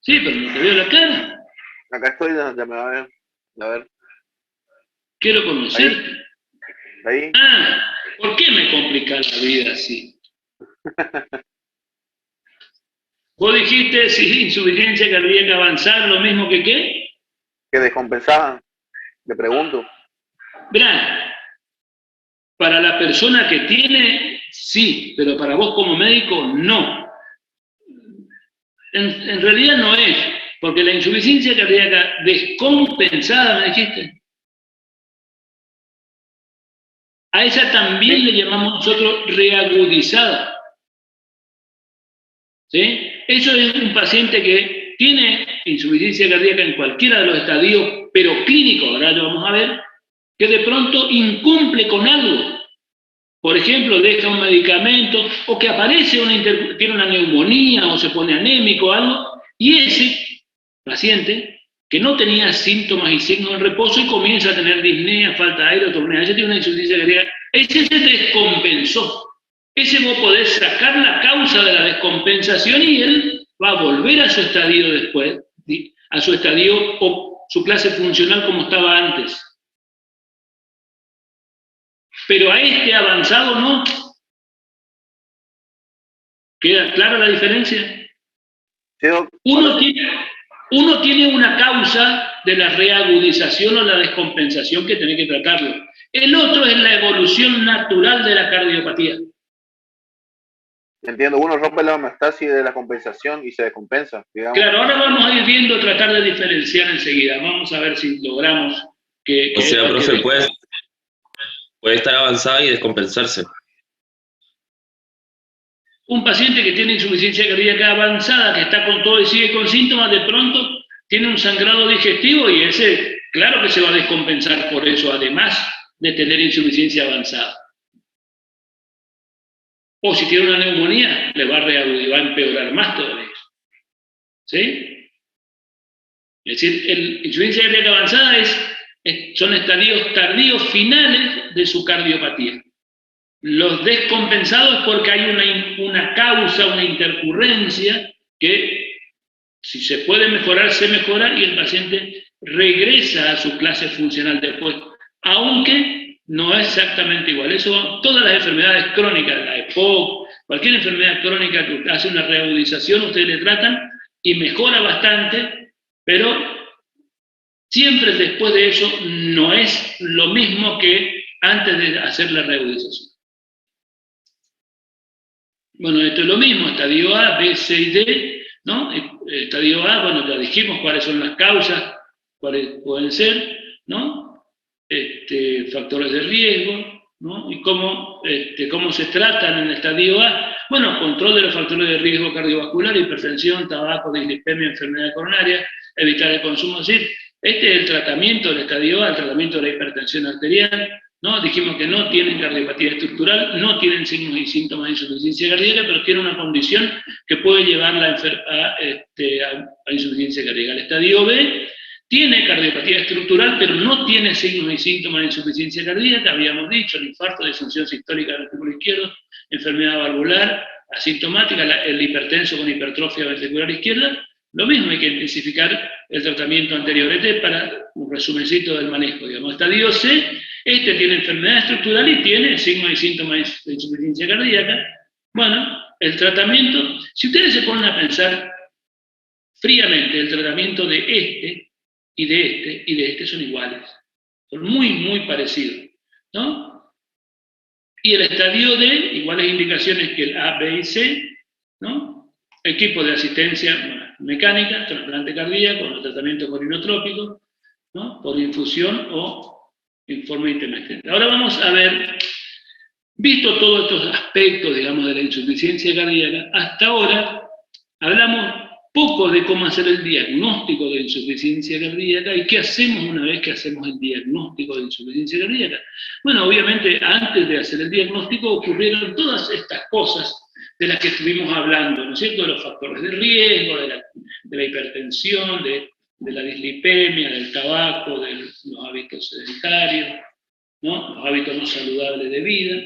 Sí, pero no te veo la cara. acá estoy, ya me va a ver. A ver, Quiero conocerte. ahí. Ah, ¿por qué me complicas la vida así? Vos dijiste si insuficiencia cardíaca avanzada, lo mismo que qué. Que descompensada. Le pregunto. Verá, para la persona que tiene, sí, pero para vos como médico, no. En realidad no es, porque la insuficiencia cardíaca descompensada, me dijiste, a esa también le llamamos nosotros reagudizada. ¿Sí? Eso es un paciente que tiene insuficiencia cardíaca en cualquiera de los estadios, pero clínicos, ahora lo vamos a ver, que de pronto incumple con algo. Por ejemplo, deja un medicamento o que aparece tiene una neumonía o se pone anémico o algo, y ese paciente que no tenía síntomas y signos de reposo y comienza a tener disnea, falta de aire o tornea, ese tiene una insuficiencia cardíaca, ese se descompensó. Ese vos podés sacar la causa de la descompensación y él va a volver a su estadio después, a su estadio o su clase funcional como estaba antes. Pero a este avanzado no. ¿Queda clara la diferencia? Sí, doc. Uno tiene una causa de la reagudización o la descompensación que tiene que tratarlo. El otro es la evolución natural de la cardiopatía. Entiendo, uno rompe la homeostasis de la compensación y se descompensa, digamos. Claro, ahora vamos a ir viendo, tratar de diferenciar enseguida. Vamos a ver si logramos que... O sea, profe, puede estar avanzada y descompensarse. Un paciente que tiene insuficiencia cardíaca avanzada, que está con todo y sigue con síntomas, de pronto tiene un sangrado digestivo y ese, claro que se va a descompensar por eso, además de tener insuficiencia avanzada. O si tiene una neumonía, le va a empeorar más todavía. ¿Sí? Es decir, la insuficiencia cardíaca avanzada son estadios tardíos finales de su cardiopatía. Los descompensados es porque hay una causa, una intercurrencia que si se puede mejorar, se mejora y el paciente regresa a su clase funcional después, aunque no es exactamente igual. Eso, todas las enfermedades crónicas, la EPOC, cualquier enfermedad crónica que hace una reagudización, ustedes le tratan y mejora bastante, pero siempre después de eso no es lo mismo que antes de hacer la reagudización. Bueno, esto es lo mismo, estadio A, B, C y D, ¿no? Estadio A, bueno, ya dijimos cuáles son las causas, cuáles pueden ser, ¿no? Factores de riesgo, ¿no? Y cómo se tratan en el estadio A. Bueno, control de los factores de riesgo cardiovascular, hipertensión, tabaco, dislipemia, enfermedad coronaria, evitar el consumo. Es decir, este es el tratamiento del estadio A, el tratamiento de la hipertensión arterial, ¿no? Dijimos que no tienen cardiopatía estructural, no tienen signos y síntomas de insuficiencia cardíaca, pero tienen una condición que puede llevarla a insuficiencia cardíaca. El estadio B tiene cardiopatía estructural, pero no tiene signos y síntomas de insuficiencia cardíaca, habíamos dicho, el infarto, disfunción sistólica del ventrículo izquierdo, enfermedad valvular, asintomática, el hipertenso con hipertrofia ventricular izquierda. Lo mismo, hay que intensificar el tratamiento anterior. Este es para un resumencito del manejo, digamos. Estadio C, tiene enfermedad estructural y tiene signos y síntomas de insuficiencia cardíaca. Bueno, el tratamiento, si ustedes se ponen a pensar fríamente, el tratamiento de y de este son iguales. Son muy, muy parecidos, ¿no? Y el estadio D, iguales indicaciones que el A, B y C, ¿no? Equipo de asistencia mecánica, trasplante cardíaco, tratamiento corinotrópico, ¿no? Por infusión o en forma intermitente. Ahora vamos a ver, visto todos estos aspectos, digamos, de la insuficiencia cardíaca, hasta ahora hablamos poco de cómo hacer el diagnóstico de insuficiencia cardíaca y qué hacemos una vez que hacemos el diagnóstico de insuficiencia cardíaca. Bueno, obviamente antes de hacer el diagnóstico ocurrieron todas estas cosas de las que estuvimos hablando, ¿no es cierto? De los factores de riesgo, de la hipertensión, de la dislipemia, del tabaco, de los hábitos sedentarios, ¿no? Los hábitos no saludables de vida.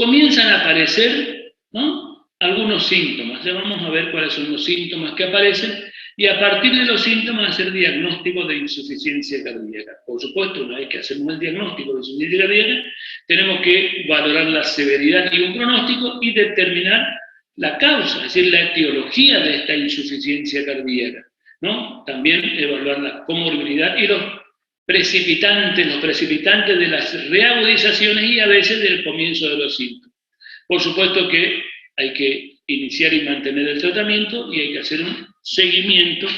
comienzan a aparecer, ¿no?, algunos síntomas. Ya vamos a ver cuáles son los síntomas que aparecen y a partir de los síntomas hacer diagnóstico de insuficiencia cardíaca. Por supuesto, una vez que hacemos el diagnóstico de insuficiencia cardíaca, tenemos que valorar la severidad y un pronóstico y determinar la causa, es decir, la etiología de esta insuficiencia cardíaca, ¿no? También evaluar la comorbilidad y los precipitantes de las reagudizaciones y a veces del comienzo de los síntomas. Por supuesto que hay que iniciar y mantener el tratamiento y hay que hacer un seguimiento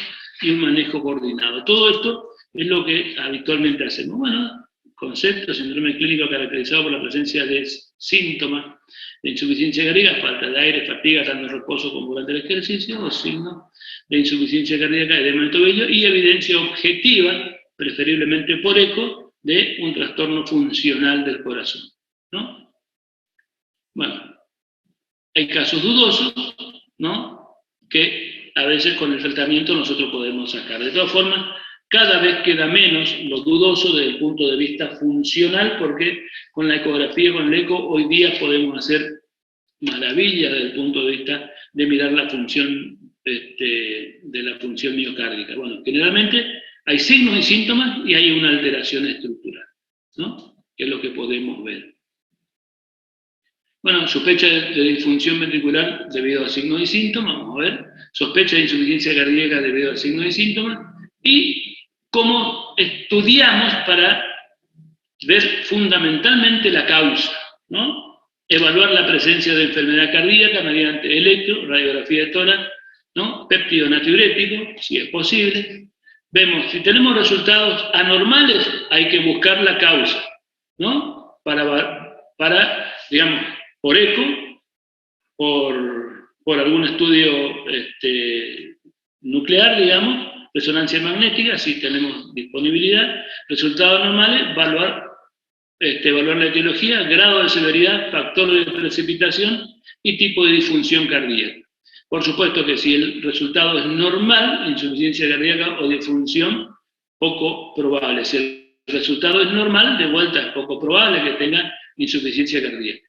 y un manejo coordinado. Todo esto es lo que habitualmente hacemos. Bueno, concepto, síndrome clínico caracterizado por la presencia de síntomas de insuficiencia cardíaca, falta de aire, fatiga, tanto en reposo como durante el ejercicio, o signos de insuficiencia cardíaca, edema del tobillo, y evidencia objetiva, preferiblemente por eco, de un trastorno funcional del corazón, ¿no? Bueno, hay casos dudosos, ¿no?, que a veces con el tratamiento nosotros podemos sacar. De todas formas, cada vez queda menos lo dudoso desde el punto de vista funcional, porque con la ecografía, con el eco, hoy día podemos hacer maravillas desde el punto de vista de mirar la función de la función miocárdica. Bueno, generalmente hay signos y síntomas y hay una alteración estructural, ¿no?, que es lo que podemos ver. Bueno, sospecha de disfunción ventricular debido a signos y síntomas, vamos a ver. Sospecha de insuficiencia cardíaca debido a signos y síntomas. Y cómo estudiamos para ver fundamentalmente la causa, ¿no? Evaluar la presencia de enfermedad cardíaca mediante electro, radiografía de tórax, ¿no?, péptido natriurético, si es posible. Vemos, si tenemos resultados anormales, hay que buscar la causa, ¿no? Para digamos, por eco, por algún estudio nuclear, digamos, resonancia magnética, si tenemos disponibilidad, resultados normales, evaluar la etiología, grado de severidad, factor de precipitación y tipo de disfunción cardíaca. Por supuesto que si el resultado es normal, insuficiencia cardíaca o disfunción, poco probable. Si el resultado es normal, de vuelta es poco probable que tenga insuficiencia cardíaca.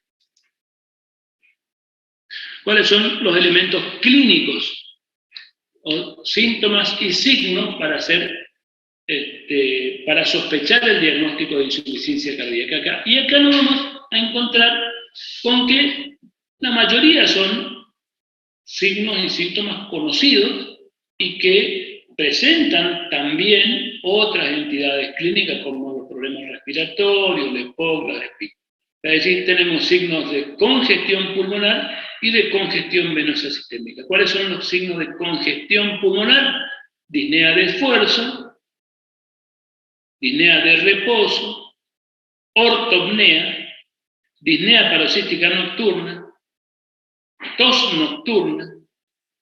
¿Cuáles son los elementos clínicos o síntomas y signos para para sospechar el diagnóstico de insuficiencia cardíaca? Y acá nos vamos a encontrar con que la mayoría son signos y síntomas conocidos y que presentan también otras entidades clínicas como los problemas respiratorios, la EPOC, la EPIC. Es decir, tenemos signos de congestión pulmonar y de congestión venosa sistémica. ¿Cuáles son los signos de congestión pulmonar? Disnea de esfuerzo, disnea de reposo, ortopnea, disnea paroxística nocturna, tos nocturna,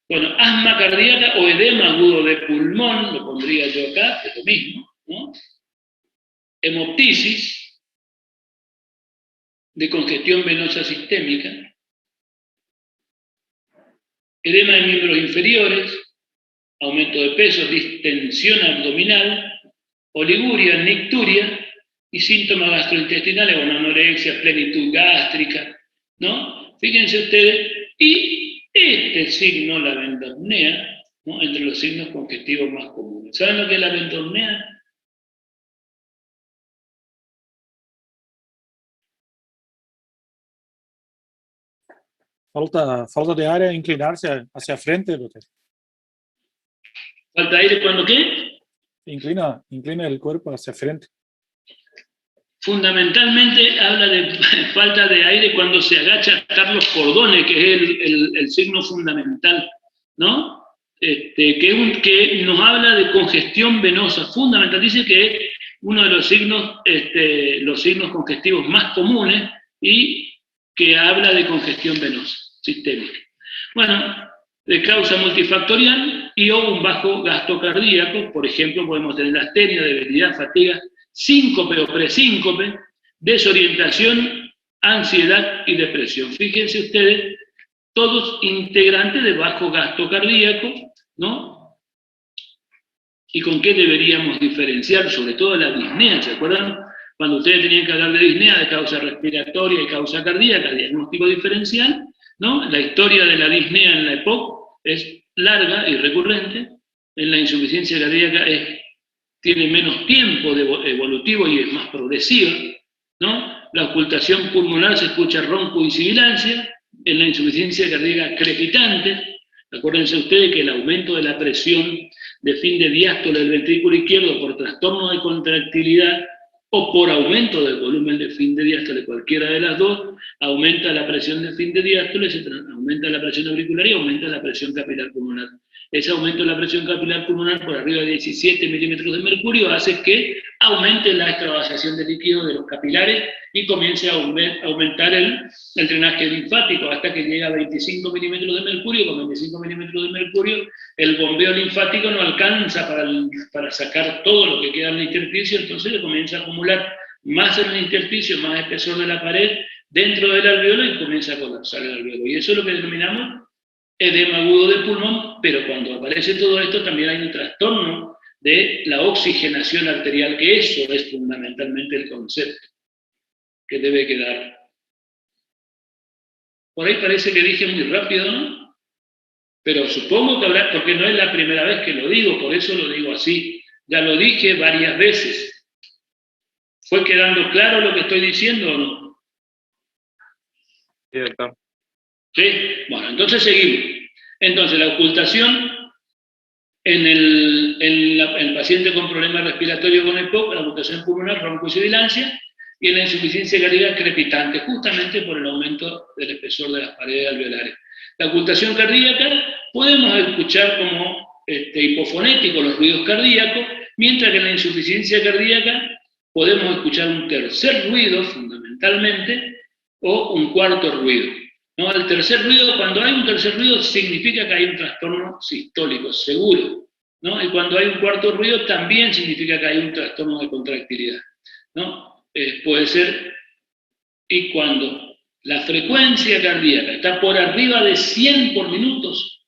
bueno, asma cardíaca o edema agudo de pulmón, lo pondría yo acá, es lo mismo, ¿no? Hemoptisis, de congestión venosa sistémica, edema de miembros inferiores, aumento de peso, distensión abdominal, oliguria, nicturia y síntomas gastrointestinales, bueno, anorexia, plenitud gástrica, ¿no? Fíjense ustedes, y este signo, la vendopnea, ¿no?, entre los signos congestivos más comunes. ¿Saben lo que es la vendopnea? Falta de aire, inclinarse hacia frente, doctor. ¿Falta aire cuando qué? Inclina el cuerpo hacia frente. Fundamentalmente habla de falta de aire cuando se agacha a atar los cordones, que es el signo fundamental, ¿no? Que nos habla de congestión venosa, fundamental. Dice que es uno de los signos congestivos más comunes y que habla de congestión venosa sistémica. Bueno, de causa multifactorial y o un bajo gasto cardíaco, por ejemplo, podemos tener astenia, debilidad, fatiga, síncope o presíncope, desorientación, ansiedad y depresión. Fíjense ustedes, todos integrantes de bajo gasto cardíaco, ¿no? ¿Y con qué deberíamos diferenciar? Sobre todo la disnea, ¿se acuerdan? Cuando ustedes tenían que hablar de disnea, de causa respiratoria y causa cardíaca, diagnóstico diferencial, ¿no? La historia de la disnea en la EPOC es larga y recurrente, en la insuficiencia cardíaca tiene menos tiempo evolutivo y es más progresiva, ¿no? La ocultación pulmonar se escucha ronco y sibilancia, en la insuficiencia cardíaca crepitante. Acuérdense ustedes que el aumento de la presión de fin de diástole del ventrículo izquierdo por trastorno de contractilidad o por aumento del volumen de fin de diástole, cualquiera de las dos, aumenta la presión de fin de diástole, aumenta la presión auricular y aumenta la presión capilar pulmonar. Ese aumento de la presión capilar pulmonar por arriba de 17 milímetros de mercurio hace que aumente la extravasación de líquido de los capilares y comience a aumentar el drenaje linfático hasta que llega a 25 milímetros de mercurio. Con 25 milímetros de mercurio el bombeo linfático no alcanza para sacar todo lo que queda en el intersticio, entonces le comienza a acumular más en el intersticio, más espesor de la pared dentro del alveolo y comienza a colapsar el alveolo. Y eso es lo que denominamos edema agudo del pulmón, pero cuando aparece todo esto también hay un trastorno de la oxigenación arterial, que eso es fundamentalmente el concepto que debe quedar. Por ahí parece que dije muy rápido, ¿no? Pero supongo que habrá, porque no es la primera vez que lo digo, por eso lo digo así. Ya lo dije varias veces. ¿Fue quedando claro lo que estoy diciendo o no? Sí, doctor. ¿Sí? Bueno, entonces seguimos. Entonces, la ocultación en el paciente con problemas respiratorios con EPOC, la ocultación pulmonar, broncosibilancia, y en la insuficiencia cardíaca crepitante, justamente por el aumento del espesor de las paredes alveolares. La ocultación cardíaca, podemos escuchar como hipofonético los ruidos cardíacos, mientras que en la insuficiencia cardíaca podemos escuchar un tercer ruido, fundamentalmente, o un cuarto ruido. ¿No? El tercer ruido, cuando hay un tercer ruido, significa que hay un trastorno sistólico, seguro, ¿no? Y cuando hay un cuarto ruido, también significa que hay un trastorno de contractilidad, ¿no? Puede ser, y cuando la frecuencia cardíaca está por arriba de 100 por minutos,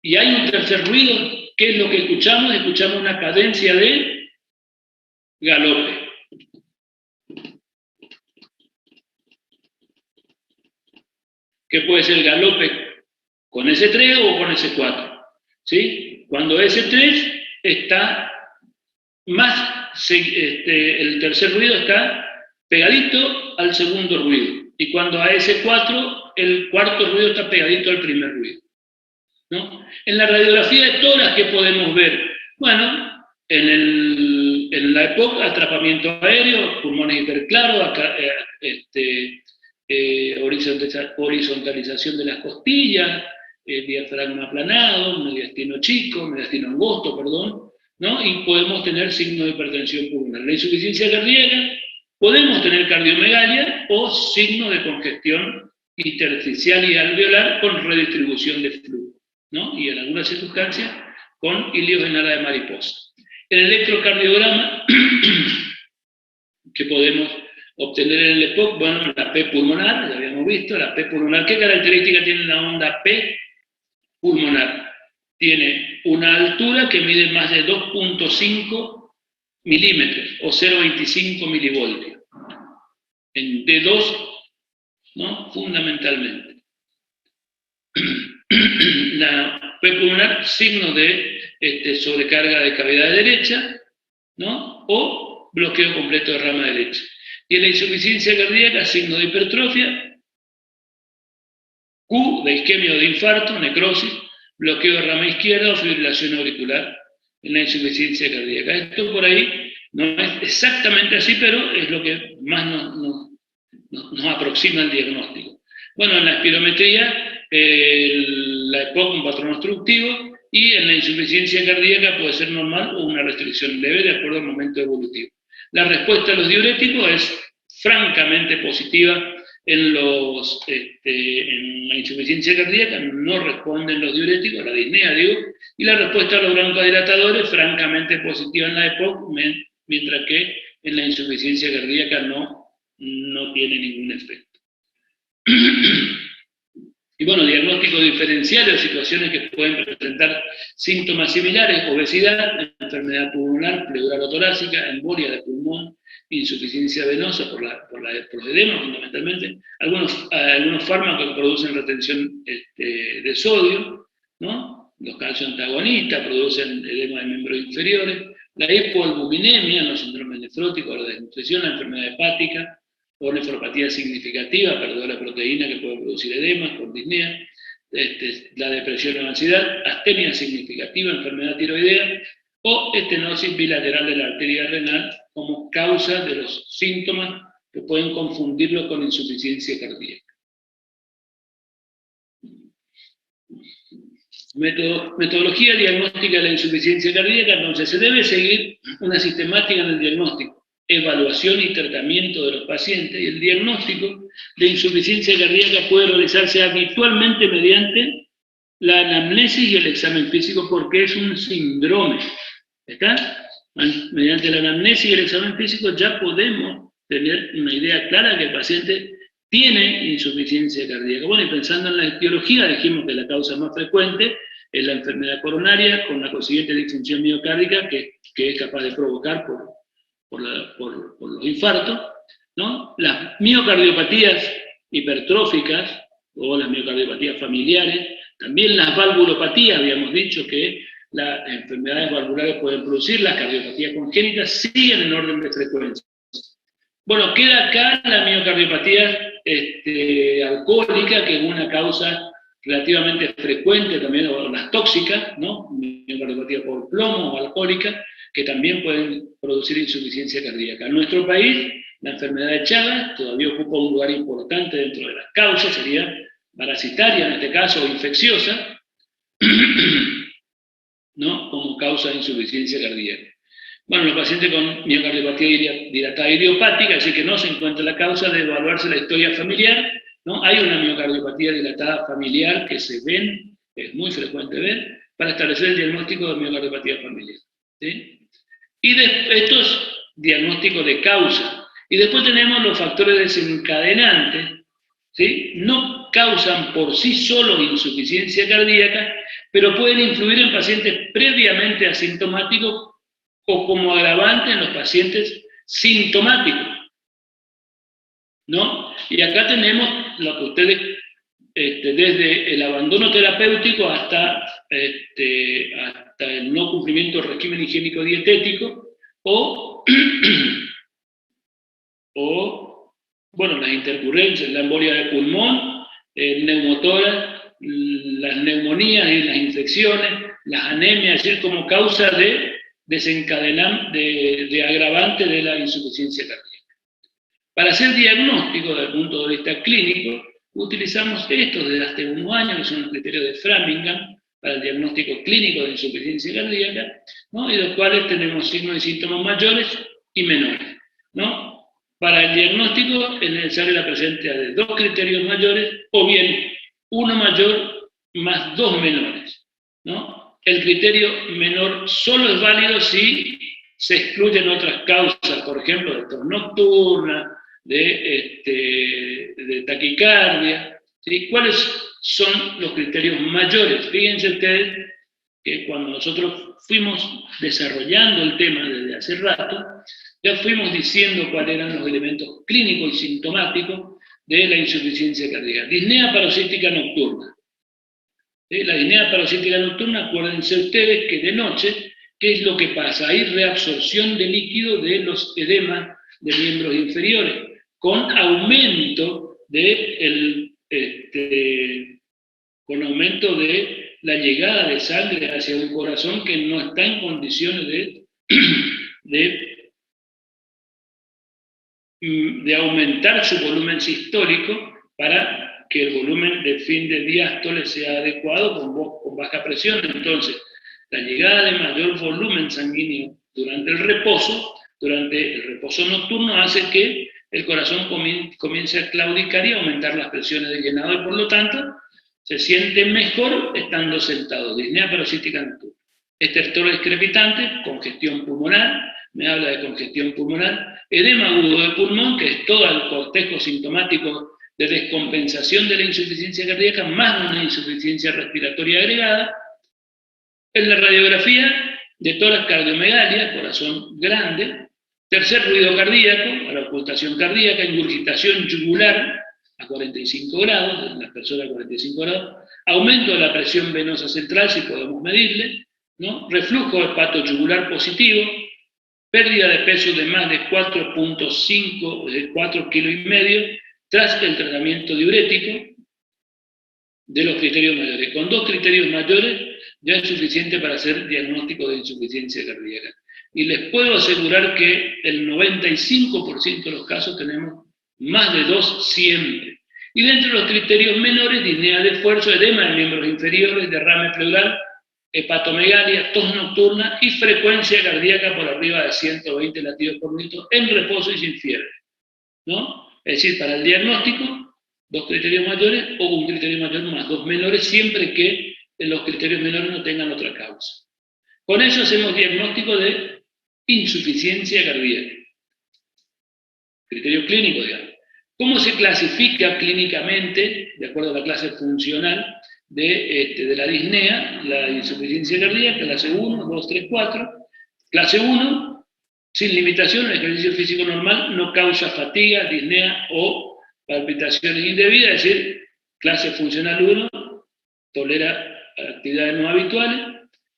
y hay un tercer ruido, ¿qué es lo que escuchamos? Escuchamos una cadencia de galope. Que puede ser galope con S3 o con S4, ¿sí? Cuando S3 está más, el tercer ruido está pegadito al segundo ruido, y cuando a S4 el cuarto ruido está pegadito al primer ruido, ¿no? En la radiografía de tórax, ¿qué podemos ver? Bueno, en la EPOC, atrapamiento aéreo, pulmones hiperclaros, horizontalización de las costillas, diafragma aplanado, mediastino chico, mediastino angosto, perdón, ¿no? Y podemos tener signo de hipertensión pulmonar. La insuficiencia cardíaca, podemos tener cardiomegalia o signo de congestión intersticial y alveolar con redistribución de flujo, ¿no? Y en algunas circunstancias con ilios en ala de mariposa. El electrocardiograma que podemos obtener en el EPOC, bueno, la P pulmonar, ya habíamos visto, la P pulmonar. ¿Qué característica tiene la onda P pulmonar? Tiene una altura que mide más de 2.5 milímetros o 0.25 milivoltios. En D2, ¿no? Fundamentalmente. La P pulmonar, signo de sobrecarga de cavidad derecha, ¿no? O bloqueo completo de rama derecha. Y en la insuficiencia cardíaca, signo de hipertrofia, Q de isquemia o de infarto, necrosis, bloqueo de rama izquierda o fibrilación auricular en la insuficiencia cardíaca. Esto por ahí no es exactamente así, pero es lo que más nos aproxima al diagnóstico. Bueno, en la espirometría, la EPOC, un patrón obstructivo, y en la insuficiencia cardíaca puede ser normal o una restricción leve de acuerdo al momento evolutivo. La respuesta a los diuréticos es francamente positiva. En la insuficiencia cardíaca no responden los diuréticos, a la disnea digo, y la respuesta a los broncodilatadores francamente positiva en la EPOC, mientras que en la insuficiencia cardíaca no tiene ningún efecto. Y bueno, diagnósticos diferenciales o situaciones que pueden presentar síntomas similares: obesidad, enfermedad pulmonar, pleura torácica, embolia de pulmón, insuficiencia venosa por los edemas fundamentalmente, algunos fármacos que producen retención de sodio, ¿no? Los calcio antagonistas producen edema de miembros inferiores, la hipoalbuminemia, los síndromes nefróticos, la desnutrición, la enfermedad hepática, o nefropatía significativa, pérdida de la proteína que puede producir edemas, con disnea, la depresión o ansiedad, astenia significativa, enfermedad tiroidea, o estenosis bilateral de la arteria renal como causa de los síntomas que pueden confundirlo con insuficiencia cardíaca. Metodología diagnóstica de la insuficiencia cardíaca. Entonces, se debe seguir una sistemática en el diagnóstico, evaluación y tratamiento de los pacientes, y el diagnóstico de insuficiencia cardíaca puede realizarse habitualmente mediante la anamnesis y el examen físico, porque es un síndrome. ¿Está? Mediante la anamnesis y el examen físico ya podemos tener una idea clara que el paciente tiene insuficiencia cardíaca. Bueno, y pensando en la etiología, dijimos que la causa más frecuente es la enfermedad coronaria, con la consiguiente disfunción miocárdica que es capaz de provocar por los infartos, ¿no? Las miocardiopatías hipertróficas o las miocardiopatías familiares, también las valvulopatías, habíamos dicho que las enfermedades valvulares pueden producir, las cardiopatías congénitas siguen en orden de frecuencia. Bueno, queda acá la miocardiopatía alcohólica, que es una causa relativamente frecuente también, o las tóxicas, ¿no? Miocardiopatía por plomo o alcohólica, que también pueden producir insuficiencia cardíaca. En nuestro país, la enfermedad de Chagas todavía ocupa un lugar importante dentro de las causas, sería parasitaria en este caso, o infecciosa, ¿no? Como causa de insuficiencia cardíaca. Bueno, los pacientes con miocardiopatía dilatada idiopática, así que no se encuentra la causa, de evaluarse la historia familiar, ¿no? Hay una miocardiopatía dilatada familiar que se ven, es muy frecuente ver, para establecer el diagnóstico de miocardiopatía familiar, ¿sí? Y estos diagnósticos de causa. Y después tenemos los factores desencadenantes, ¿sí? No causan por sí solos insuficiencia cardíaca, pero pueden influir en pacientes previamente asintomáticos o como agravante en los pacientes sintomáticos, ¿no? Y acá tenemos lo que ustedes, desde el abandono terapéutico hasta el no cumplimiento del régimen higiénico dietético, o bueno, las intercurrencias, la embolia de pulmón, el neumotórax, las neumonías y las infecciones, las anemias, es decir, como causa de agravante de la insuficiencia cardíaca. Para hacer diagnóstico desde el punto de vista clínico, utilizamos estos desde hace unos años, que son los criterios de Framingham, para el diagnóstico clínico de insuficiencia cardíaca, ¿no? Y los cuales tenemos signos y síntomas mayores y menores, ¿no? Para el diagnóstico es necesaria la presencia de 2 criterios mayores, o bien uno mayor más 2 menores, ¿no? El criterio menor solo es válido si se excluyen otras causas, por ejemplo, de tos nocturna, de taquicardia, ¿sí? ¿Cuáles son los criterios mayores? Fíjense ustedes que cuando nosotros fuimos desarrollando el tema desde hace rato, ya fuimos diciendo cuáles eran los elementos clínicos y sintomáticos de la insuficiencia cardíaca. Disnea paroxística nocturna. La disnea paroxística nocturna, acuérdense ustedes que de noche, ¿qué es lo que pasa? Hay reabsorción de líquido de los edemas de miembros inferiores, con aumento de la llegada de sangre hacia un corazón que no está en condiciones de aumentar su volumen sistólico para que el volumen de fin de diástole sea adecuado con baja presión. Entonces, la llegada de mayor volumen sanguíneo durante el reposo nocturno, hace que el corazón comience a claudicar y a aumentar las presiones de llenado, y por lo tanto se siente mejor estando sentado. Disnea paroxística nocturna. Estertores crepitantes, congestión pulmonar, me habla de congestión pulmonar. Edema agudo de pulmón, que es todo el cortejo sintomático de descompensación de la insuficiencia cardíaca más una insuficiencia respiratoria agregada. En la radiografía de tórax, cardiomegalia, corazón grande. Tercer, ruido cardíaco, a la ocultación cardíaca, ingurgitación yugular a 45 grados, en la persona a 45 grados, aumento de la presión venosa central, si podemos medirle, ¿no? Reflujo hepatoyugular positivo, pérdida de peso de más de 4.5, de 4,5 kilos tras el tratamiento diurético de los criterios mayores. Con 2 criterios mayores ya es suficiente para hacer diagnóstico de insuficiencia cardíaca. Y les puedo asegurar que el 95% de los casos tenemos más de 2 siempre. Y dentro de los criterios menores, disnea de esfuerzo, edema de miembros inferiores, derrame pleural, hepatomegalia, tos nocturna y frecuencia cardíaca por arriba de 120 latidos por minuto en reposo y sin fiebre, ¿no? Es decir, para el diagnóstico, 2 criterios mayores o un criterio mayor más 2 menores, siempre que los criterios menores no tengan otra causa. Con eso hacemos diagnóstico de insuficiencia cardíaca. Criterio clínico, digamos. ¿Cómo se clasifica clínicamente, de acuerdo a la clase funcional, de la disnea, la insuficiencia cardíaca, clase 1, 2, 3, 4. Clase 1, sin limitación, el ejercicio físico normal no causa fatiga, disnea o palpitaciones indebidas, es decir, clase funcional 1, tolera actividades no habituales,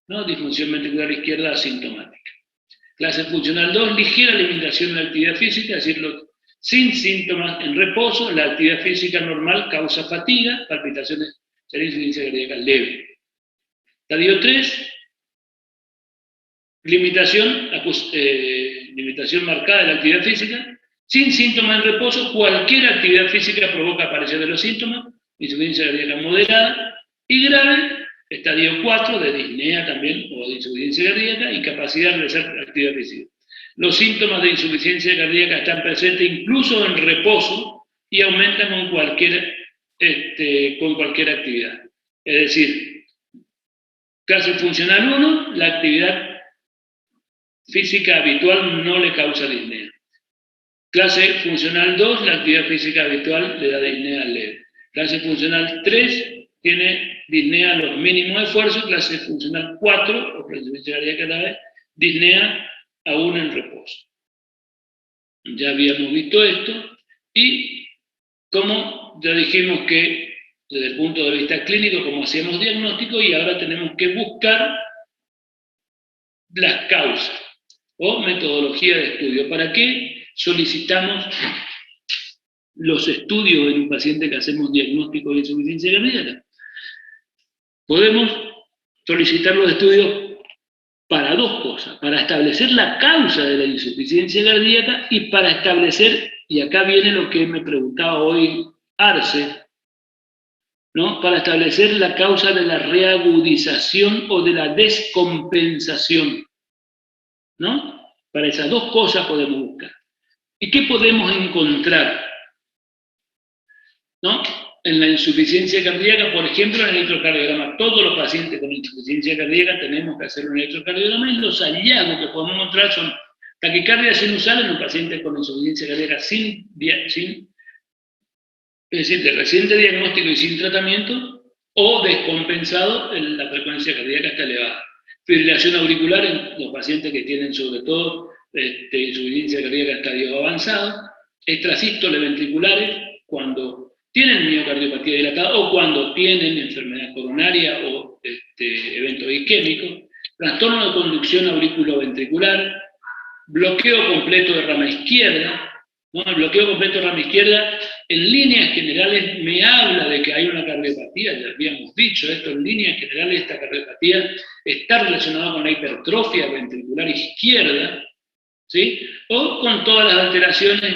¿no? Disfunción ventricular izquierda asintomática. Clase funcional 2, ligera limitación en la actividad física, es decir, sin síntomas en reposo, la actividad física normal causa fatiga, palpitaciones, sería insuficiencia cardíaca leve. Estadio 3, limitación marcada de la actividad física, sin síntomas en reposo, cualquier actividad física provoca aparición de los síntomas, insuficiencia cardíaca moderada y grave, estadio 4, de disnea también, o de insuficiencia cardíaca, incapacidad de realizar actividad física. Los síntomas de insuficiencia cardíaca están presentes incluso en reposo y aumentan con cualquier actividad. Es decir, clase funcional 1, la actividad física habitual no le causa disnea. Clase funcional 2, la actividad física habitual le da disnea leve. Clase funcional 3, tiene disnea a los mínimos esfuerzos. Clase funcional 4, o insuficiencia cardíaca grave, disnea aún en reposo. Ya habíamos visto esto, y como ya dijimos que desde el punto de vista clínico, como hacíamos diagnóstico, y ahora tenemos que buscar las causas o metodología de estudio. ¿Para qué solicitamos los estudios en un paciente que hacemos diagnóstico de insuficiencia cardíaca? Podemos solicitar los estudios para 2 cosas: para establecer la causa de la insuficiencia cardíaca y para establecer, y acá viene lo que me preguntaba hoy Arce, ¿no? Para establecer la causa de la reagudización o de la descompensación, ¿no? Para esas 2 cosas podemos buscar. ¿Y qué podemos encontrar, ¿no? En la insuficiencia cardíaca, por ejemplo, en el electrocardiograma. Todos los pacientes con insuficiencia cardíaca tenemos que hacer un electrocardiograma, y los hallazgos que podemos encontrar son taquicardia sinusal en un paciente con insuficiencia cardíaca es decir, de reciente diagnóstico y sin tratamiento, o descompensado en la frecuencia cardíaca está elevada. Fibrilación auricular en los pacientes que tienen sobre todo insuficiencia cardíaca en estadios avanzados. Extrasístoles ventriculares cuando tienen miocardiopatía dilatada o cuando tienen enfermedad coronaria o evento isquémico. Trastorno de conducción auriculoventricular. Bloqueo completo de rama izquierda, ¿no? El bloqueo completo de rama izquierda, en líneas generales, me habla de que hay una cardiopatía. Ya habíamos dicho esto, en líneas generales esta cardiopatía está relacionada con la hipertrofia ventricular izquierda, ¿sí? O con todas las alteraciones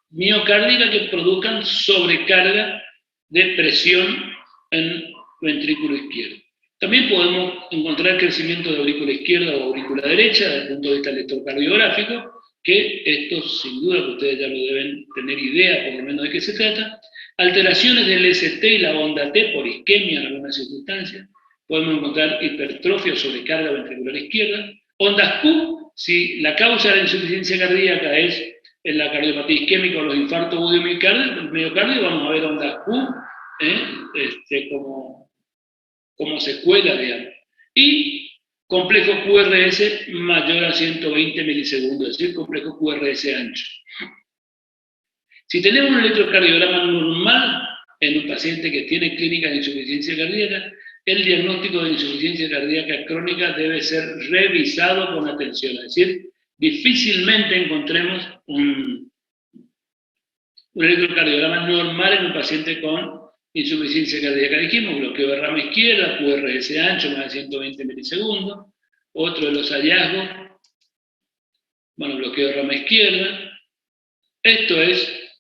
miocárdicas que produzcan sobrecarga de presión en ventrículo izquierdo. También podemos encontrar crecimiento de aurícula izquierda o aurícula derecha desde el punto de vista electrocardiográfico, que esto sin duda que ustedes ya lo deben tener idea por lo menos de qué se trata. Alteraciones del ST y la onda T por isquemia en algunas circunstancias. Podemos encontrar hipertrofia o sobrecarga ventricular izquierda. Ondas Q, si la causa de la insuficiencia cardíaca es en la cardiopatía isquémica o los infartos agudos de miocardio, vamos a ver ondas Q como secuela, digamos. Y complejo QRS mayor a 120 milisegundos, es decir, complejo QRS ancho. Si tenemos un electrocardiograma normal en un paciente que tiene clínica de insuficiencia cardíaca, el diagnóstico de insuficiencia cardíaca crónica debe ser revisado con atención. Es decir, difícilmente encontremos un electrocardiograma normal en un paciente con insuficiencia cardíaca. Dijimos, bloqueo de rama izquierda, QRS ancho, más de 120 milisegundos. Otro de los hallazgos, bueno, bloqueo de rama izquierda. Esto es,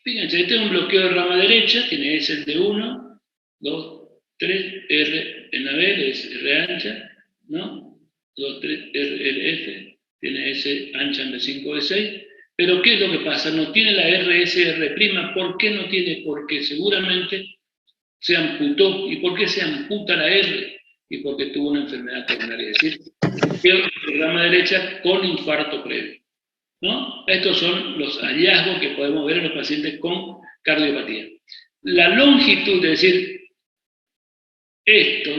fíjense, este es un bloqueo de rama derecha, tiene S el de 1, 2, 3, R en ABL, es R ancha, ¿no? 2, 3, R, L, F, tiene S ancha en B5, B6. Pero ¿qué es lo que pasa? No tiene la RSR'. ¿Por qué no tiene? Porque seguramente se amputó. ¿Y por qué se amputa la R? Y porque tuvo una enfermedad coronaria, es decir, el rama derecha con infarto previo, ¿no? Estos son los hallazgos que podemos ver en los pacientes con cardiopatía. La longitud, es decir, esto,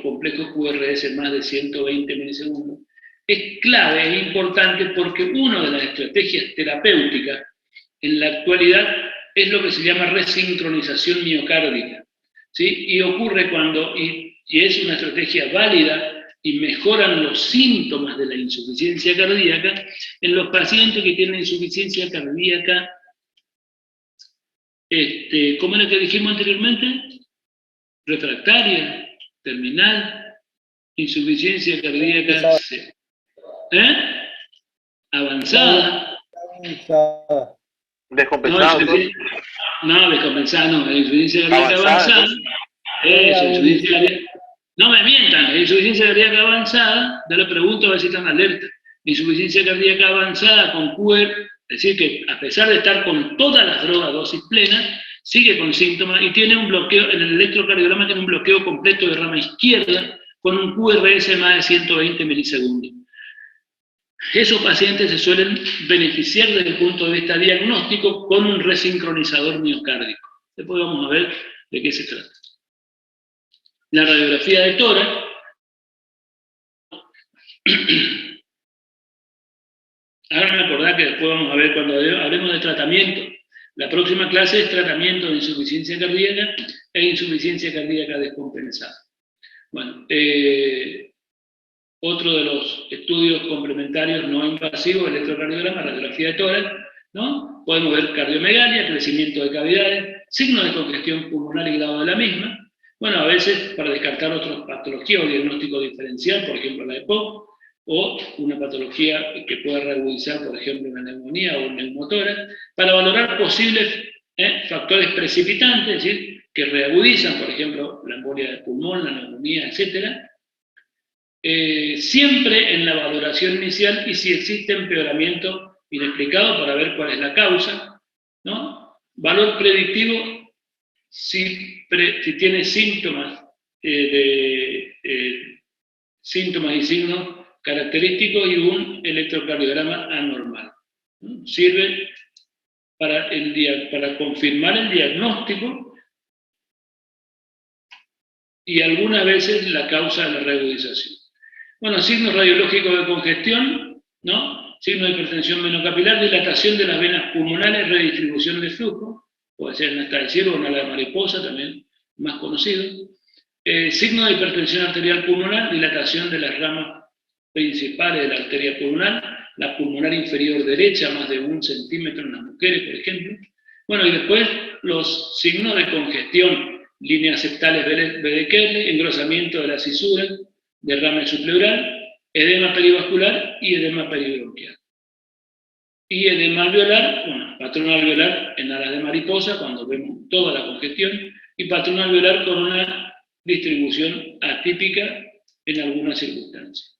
complejo QRS más de 120 milisegundos, es clave, es importante porque una de las estrategias terapéuticas en la actualidad es lo que se llama resincronización miocárdica, ¿sí? Y ocurre cuando, y es una estrategia válida y mejoran los síntomas de la insuficiencia cardíaca en los pacientes que tienen insuficiencia cardíaca, ¿cómo era que dijimos anteriormente? Refractaria, terminal, insuficiencia cardíaca avanzada. Descompensado. No, descompensada no, insuficiencia cardíaca avanzada. Eso, insuficiencia cardíaca. No me mientan, insuficiencia cardíaca avanzada, yo le pregunto a ver si están alerta. Insuficiencia cardíaca avanzada con QR, es decir, que a pesar de estar con todas las drogas dosis plena, sigue con síntomas y tiene un bloqueo, en el electrocardiograma tiene un bloqueo completo de rama izquierda con un QRS más de 120 milisegundos. Esos pacientes se suelen beneficiar desde el punto de vista diagnóstico con un resincronizador miocárdico. Después vamos a ver de qué se trata. La radiografía de tórax. Ahora me acordá que después vamos a ver cuando hablemos de tratamiento. La próxima clase es tratamiento de insuficiencia cardíaca e insuficiencia cardíaca descompensada. Bueno, otro de los estudios complementarios no invasivos, electrocardiograma, radiografía de tórax, ¿no? Podemos ver cardiomegalia, crecimiento de cavidades, signos de congestión pulmonar y grado de la misma. Bueno, a veces para descartar otras patologías o diagnóstico diferencial, por ejemplo la EPOC, o una patología que pueda reagudizar, por ejemplo, una neumonía o un neumotórax, para valorar posibles factores precipitantes, es decir, que reagudizan, por ejemplo, la embolia del pulmón, la neumonía, etc. Siempre en la valoración inicial y si existe empeoramiento inexplicado para ver cuál es la causa, ¿no? Valor predictivo si tiene síntomas, síntomas y signos característicos y un electrocardiograma anormal, ¿no? Sirve para confirmar el diagnóstico y algunas veces la causa de la reagudización. Bueno, signos radiológicos de congestión, ¿no? Signos de hipertensión venocapilar, dilatación de las venas pulmonares, redistribución de flujo, puede ser en hasta el cielo o en la mariposa, también más conocido. Signos de hipertensión arterial pulmonar, dilatación de las ramas principales de la arteria pulmonar, la pulmonar inferior derecha, más de 1 centímetro en las mujeres, por ejemplo. Bueno, y después los signos de congestión, líneas septales Bedekerle, engrosamiento de la cisura, derrame subpleural, edema perivascular y edema peribronquial. Y edema alveolar, bueno, patrón alveolar en alas de mariposa, cuando vemos toda la congestión, y patrón alveolar con una distribución atípica en algunas circunstancias.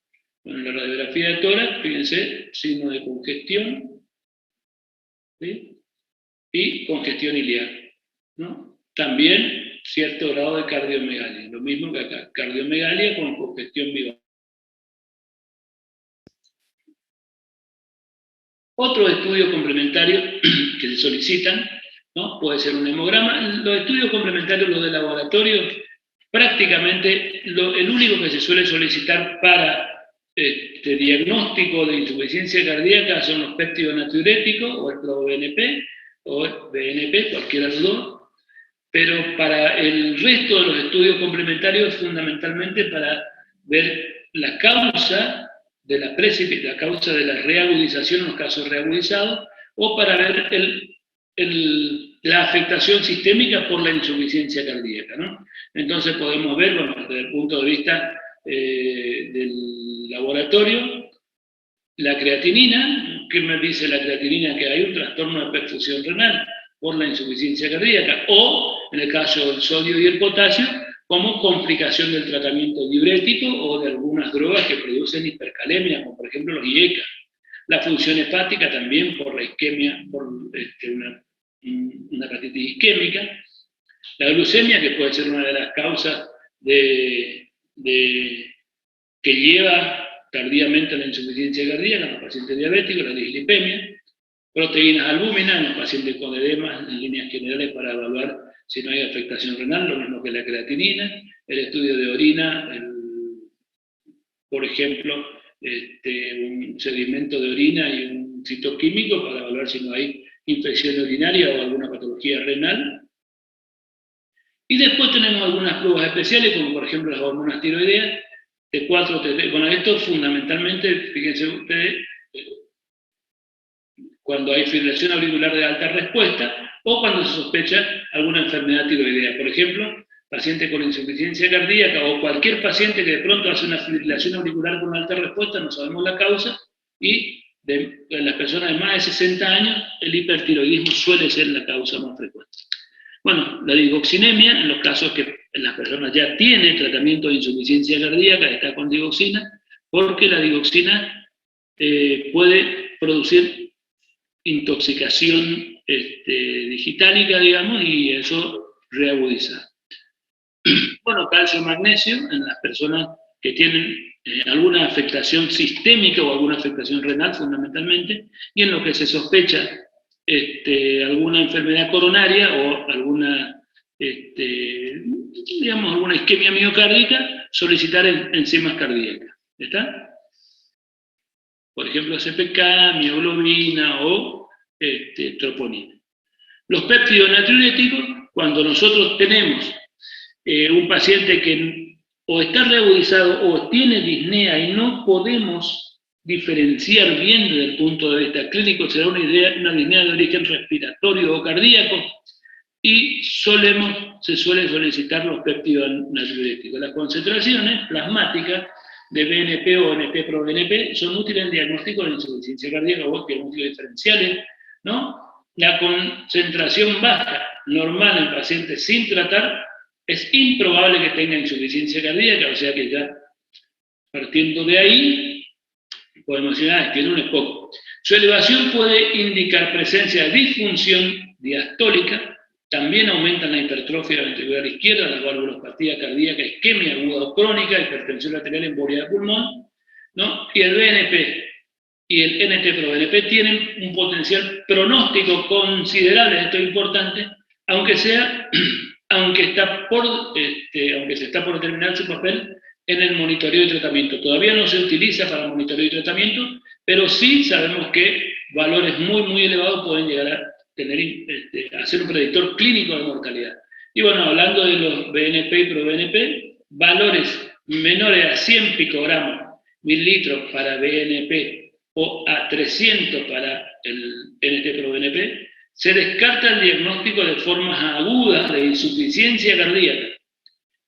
Bueno, en la radiografía de tórax, fíjense, signo de congestión, ¿sí? Y congestión iliaca, ¿no? También cierto grado de cardiomegalia, lo mismo que acá, cardiomegalia con congestión bivalente. Otros estudios complementarios que se solicitan, ¿no? Puede ser un hemograma. Los estudios complementarios, los de laboratorio, prácticamente el único que se suele solicitar para diagnóstico de insuficiencia cardíaca son los péptidos natriuréticos, o el ProBNP, o el BNP, cualquiera de los dos. Pero para el resto de los estudios complementarios, fundamentalmente para ver la causa de la causa de la reagudización en los casos reagudizados, o para ver la afectación sistémica por la insuficiencia cardíaca, ¿no? Entonces podemos ver, bueno, desde el punto de vista del laboratorio, la creatinina. ¿Qué me dice la creatinina? Que hay un trastorno de perfusión renal por la insuficiencia cardíaca, o en el caso del sodio y el potasio, como complicación del tratamiento diurético o de algunas drogas que producen hipercalemia, como por ejemplo los IECA. La función hepática también por la isquemia, por una hepatitis isquémica. La glucemia, que puede ser una de las causas que lleva tardíamente a la insuficiencia cardíaca en los pacientes diabéticos, la dislipemia. Proteínas albúminas en los pacientes con edema, en líneas generales, para evaluar si no hay afectación renal, lo mismo que la creatinina. El estudio de orina, por ejemplo, un sedimento de orina y un citoquímico para evaluar si no hay infección urinaria o alguna patología renal. Y después tenemos algunas pruebas especiales, como por ejemplo las hormonas tiroideas, T4, T3. Bueno, esto fundamentalmente, fíjense ustedes, cuando hay fibrilación auricular de alta respuesta o cuando se sospecha alguna enfermedad tiroidea. Por ejemplo, paciente con insuficiencia cardíaca o cualquier paciente que de pronto hace una fibrilación auricular con alta respuesta, no sabemos la causa, y de las personas de más de 60 años, el hipertiroidismo suele ser la causa más frecuente. Bueno, la digoxinemia, en los casos que las personas ya tienen tratamiento de insuficiencia cardíaca, está con digoxina, porque la digoxina puede producir intoxicación digitálica, digamos, y eso reagudiza. Bueno, calcio, magnesio, en las personas que tienen alguna afectación sistémica o alguna afectación renal, fundamentalmente, y en lo que se sospecha alguna enfermedad coronaria o alguna, digamos, alguna isquemia miocárdica, solicitar enzimas cardíacas. ¿Está? Por ejemplo, CPK, mioglobina o troponina. Los péptidos natriuréticos, cuando nosotros tenemos un paciente que o está reagudizado o tiene disnea y no podemos diferenciar bien desde el punto de vista clínico, será una disnea de origen respiratorio o cardíaco, y se suele solicitar los péptidos natriuréticos. Las concentraciones plasmáticas de BNP o NT-proBNP son útiles en diagnóstico de insuficiencia cardíaca o diagnósticos diferenciales, ¿no? La concentración baja, normal en pacientes sin tratar, es improbable que tenga insuficiencia cardíaca, o sea que ya partiendo de ahí, podemos decir, tiene un EPOC. Su elevación puede indicar presencia de disfunción diastólica, también aumentan la hipertrofia ventricular izquierda, la valvulopatía cardíaca, isquemia aguda o crónica, hipertensión lateral, embolia de pulmón, ¿no? Y el BNP y el NT-proBNP tienen un potencial pronóstico considerable, esto es importante, aunque se está por determinar su papel en el monitoreo y tratamiento. Todavía no se utiliza para monitoreo y tratamiento, pero sí sabemos que valores muy, muy elevados pueden llegar a ser un predictor clínico de mortalidad. Y bueno, hablando de los BNP y proBNP, valores menores a 100 picogramos mililitros para BNP o a 300 para el NT-proBNP, se descarta el diagnóstico de formas agudas de insuficiencia cardíaca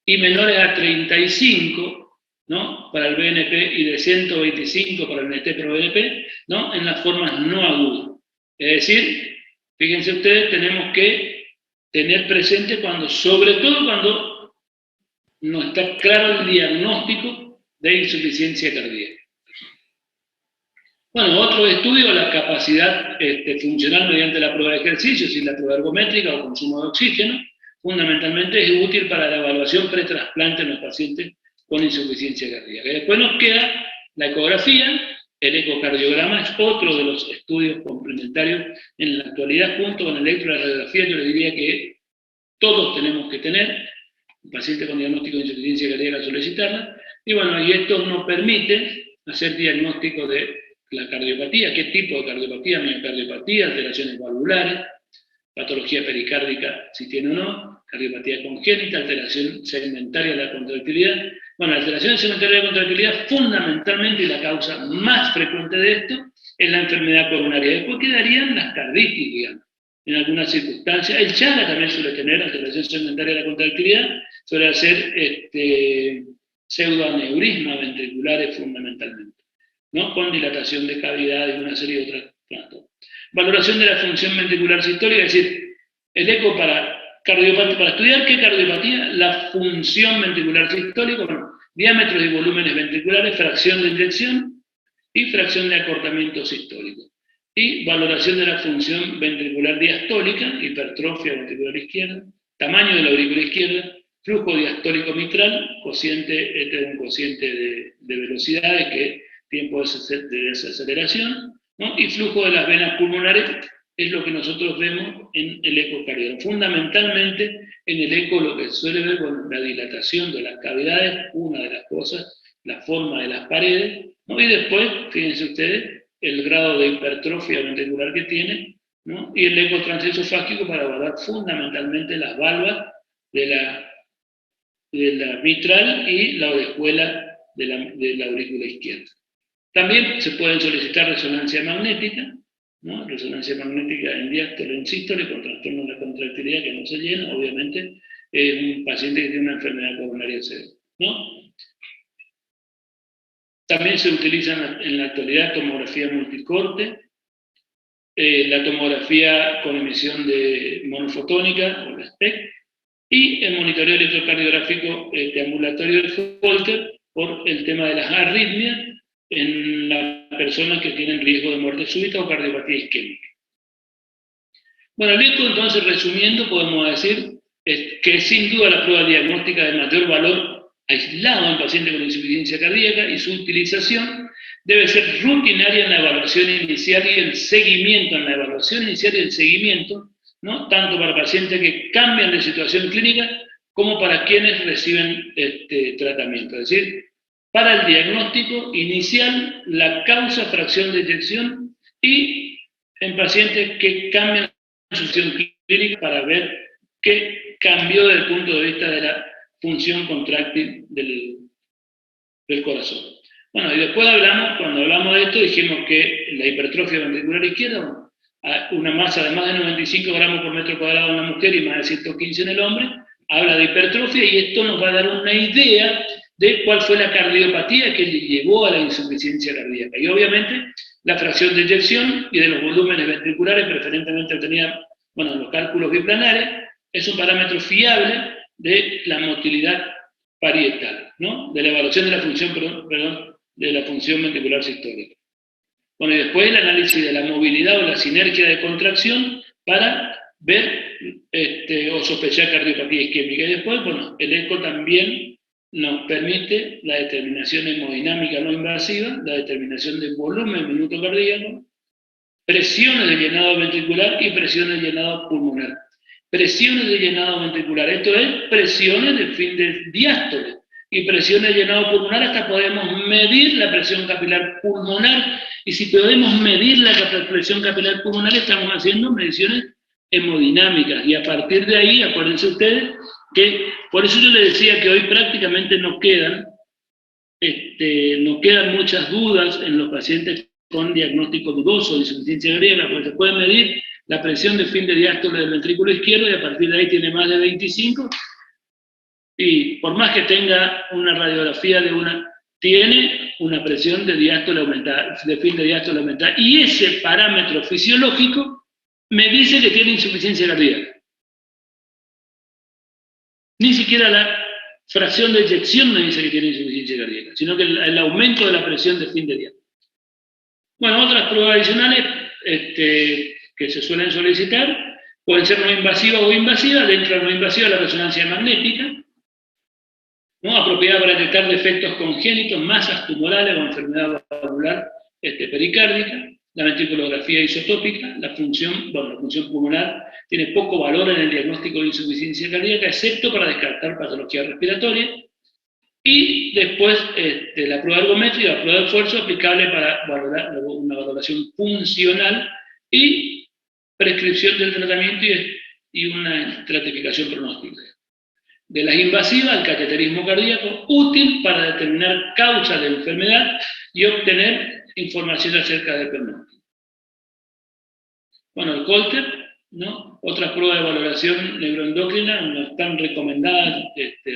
y menores a 35, ¿no? Para el BNP y de 125 para el NT-proBNP, ¿no? En las formas no agudas. Es decir, fíjense ustedes, tenemos que tener presente sobre todo cuando no está claro el diagnóstico de insuficiencia cardíaca. Bueno, otro estudio, la capacidad funcional mediante la prueba de ejercicio, sin la prueba ergométrica o consumo de oxígeno, fundamentalmente es útil para la evaluación pretrasplante en los pacientes con insuficiencia cardíaca. Y después nos queda la ecografía, El ecocardiograma es otro de los estudios complementarios en la actualidad, junto con el electroradiografía. Yo le diría que todos tenemos que tener. Un paciente con diagnóstico de insuficiencia cardíaca solicitarla. Y bueno, y esto nos permite hacer diagnóstico de la cardiopatía, qué tipo de cardiopatía, miocardiopatía, alteraciones valvulares, patología pericárdica, si tiene o no, cardiopatía congénita, alteración segmentaria de la contractilidad. Bueno, la alteración segmentaria de la contractilidad, fundamentalmente, y la causa más frecuente de esto, es la enfermedad coronaria. Después quedarían las carditis, digamos, en algunas circunstancias. El Chaga también suele tener alteración segmentaria de la contractilidad, suele hacer pseudoaneurismas ventriculares fundamentalmente, ¿no? Con dilatación de cavidad y una serie de otras plantas. Valoración de la función ventricular sistólica, es decir, el eco para estudiar qué cardiopatía, la función ventricular sistólica, bueno, diámetros y volúmenes ventriculares, fracción de inyección y fracción de acortamiento sistólico. Y valoración de la función ventricular diastólica, hipertrofia ventricular izquierda, tamaño de la aurícula izquierda, flujo diastólico mitral, cociente, este es un cociente de velocidades, que tiempo de desaceleración, ¿no? Y flujo de las venas pulmonares es lo que nosotros vemos en el ecocardiograma. Fundamentalmente, en el eco lo que suele ver con la dilatación de las cavidades, una de las cosas, la forma de las paredes, ¿no? Y después, fíjense ustedes, el grado de hipertrofia ventricular que tiene, ¿no? Y el eco transesofágico para evaluar fundamentalmente las valvas de la mitral y la orejuela de la aurícula izquierda. También se pueden solicitar resonancia magnética, ¿no? Resonancia magnética en diástole, en sístole, con trastorno de la contractilidad que no se llena, obviamente, es un paciente que tiene una enfermedad coronaria severa, ¿no? También se utiliza en la actualidad tomografía multicorte, la tomografía con emisión de monofotónica, o la SPECT, y el monitoreo electrocardiográfico ambulatorio del Holter por el tema de las arritmias en las personas que tienen riesgo de muerte súbita o cardiopatía isquémica. Bueno, el eco, entonces, resumiendo, podemos decir que es sin duda la prueba diagnóstica de mayor valor aislado en pacientes con insuficiencia cardíaca, y su utilización debe ser rutinaria en la evaluación inicial y el seguimiento, en la evaluación inicial y el seguimiento, ¿no? Tanto para pacientes que cambian de situación clínica como para quienes reciben tratamiento. Es decir, para el diagnóstico inicial, la causa, fracción de eyección, y en pacientes que cambian de situación clínica para ver qué cambió desde el punto de vista de la función contráctil del corazón. Bueno, y después cuando hablamos de esto, dijimos que la hipertrofia ventricular izquierda, una masa de más de 95 gramos por metro cuadrado en la mujer y más de 115 en el hombre, habla de hipertrofia, y esto nos va a dar una idea de cuál fue la cardiopatía que le llevó a la insuficiencia cardíaca. Y obviamente la fracción de eyección y de los volúmenes ventriculares, preferentemente obtenida, bueno, en los cálculos biplanares, es un parámetro fiable de la motilidad parietal, ¿no? De la evaluación de la función, de la función ventricular sistólica. Bueno, y después el análisis de la movilidad o la sinergia de contracción para ver o sospechar cardiopatía isquémica. Y después, bueno, el eco también nos permite la determinación hemodinámica no invasiva, la determinación del volumen minuto cardíaco, presiones de llenado ventricular y presiones de llenado pulmonar. Presiones de llenado ventricular, esto es presiones de fin de diástole, y presiones de llenado pulmonar, hasta podemos medir la presión capilar pulmonar, y si podemos medir la presión capilar pulmonar, estamos haciendo mediciones hemodinámicas, y a partir de ahí, acuérdense ustedes, que por eso yo les decía que hoy prácticamente nos quedan muchas dudas en los pacientes con diagnóstico dudoso de insuficiencia cardíaca, porque se puede medir la presión de fin de diástole del ventrículo izquierdo, y a partir de ahí tiene más de 25, y por más que tenga una radiografía tiene una presión de diástole aumentada, de fin de diástole aumentada, y ese parámetro fisiológico me dice que tiene insuficiencia cardíaca. Ni siquiera la fracción de eyección me dice que tiene insuficiencia cardíaca, sino que el aumento de la presión de fin de diástole. Bueno, otras pruebas adicionales que se suelen solicitar pueden ser no invasivas o invasivas. Dentro de no invasiva, la resonancia magnética, ¿no? Apropiada para detectar defectos congénitos, masas tumorales o enfermedad valvular pericárdica, la ventriculografía isotópica, la función pulmonar tiene poco valor en el diagnóstico de insuficiencia cardíaca, excepto para descartar patología respiratoria, y después la prueba ergométrica, la prueba de esfuerzo aplicable para valorar una valoración funcional y prescripción del tratamiento y una estratificación pronóstica. De las invasivas, el cateterismo cardíaco, útil para determinar causas de enfermedad y obtener información acerca del pronóstico. Bueno, el Holter, ¿no? Otras pruebas de valoración neuroendocrina no están recomendadas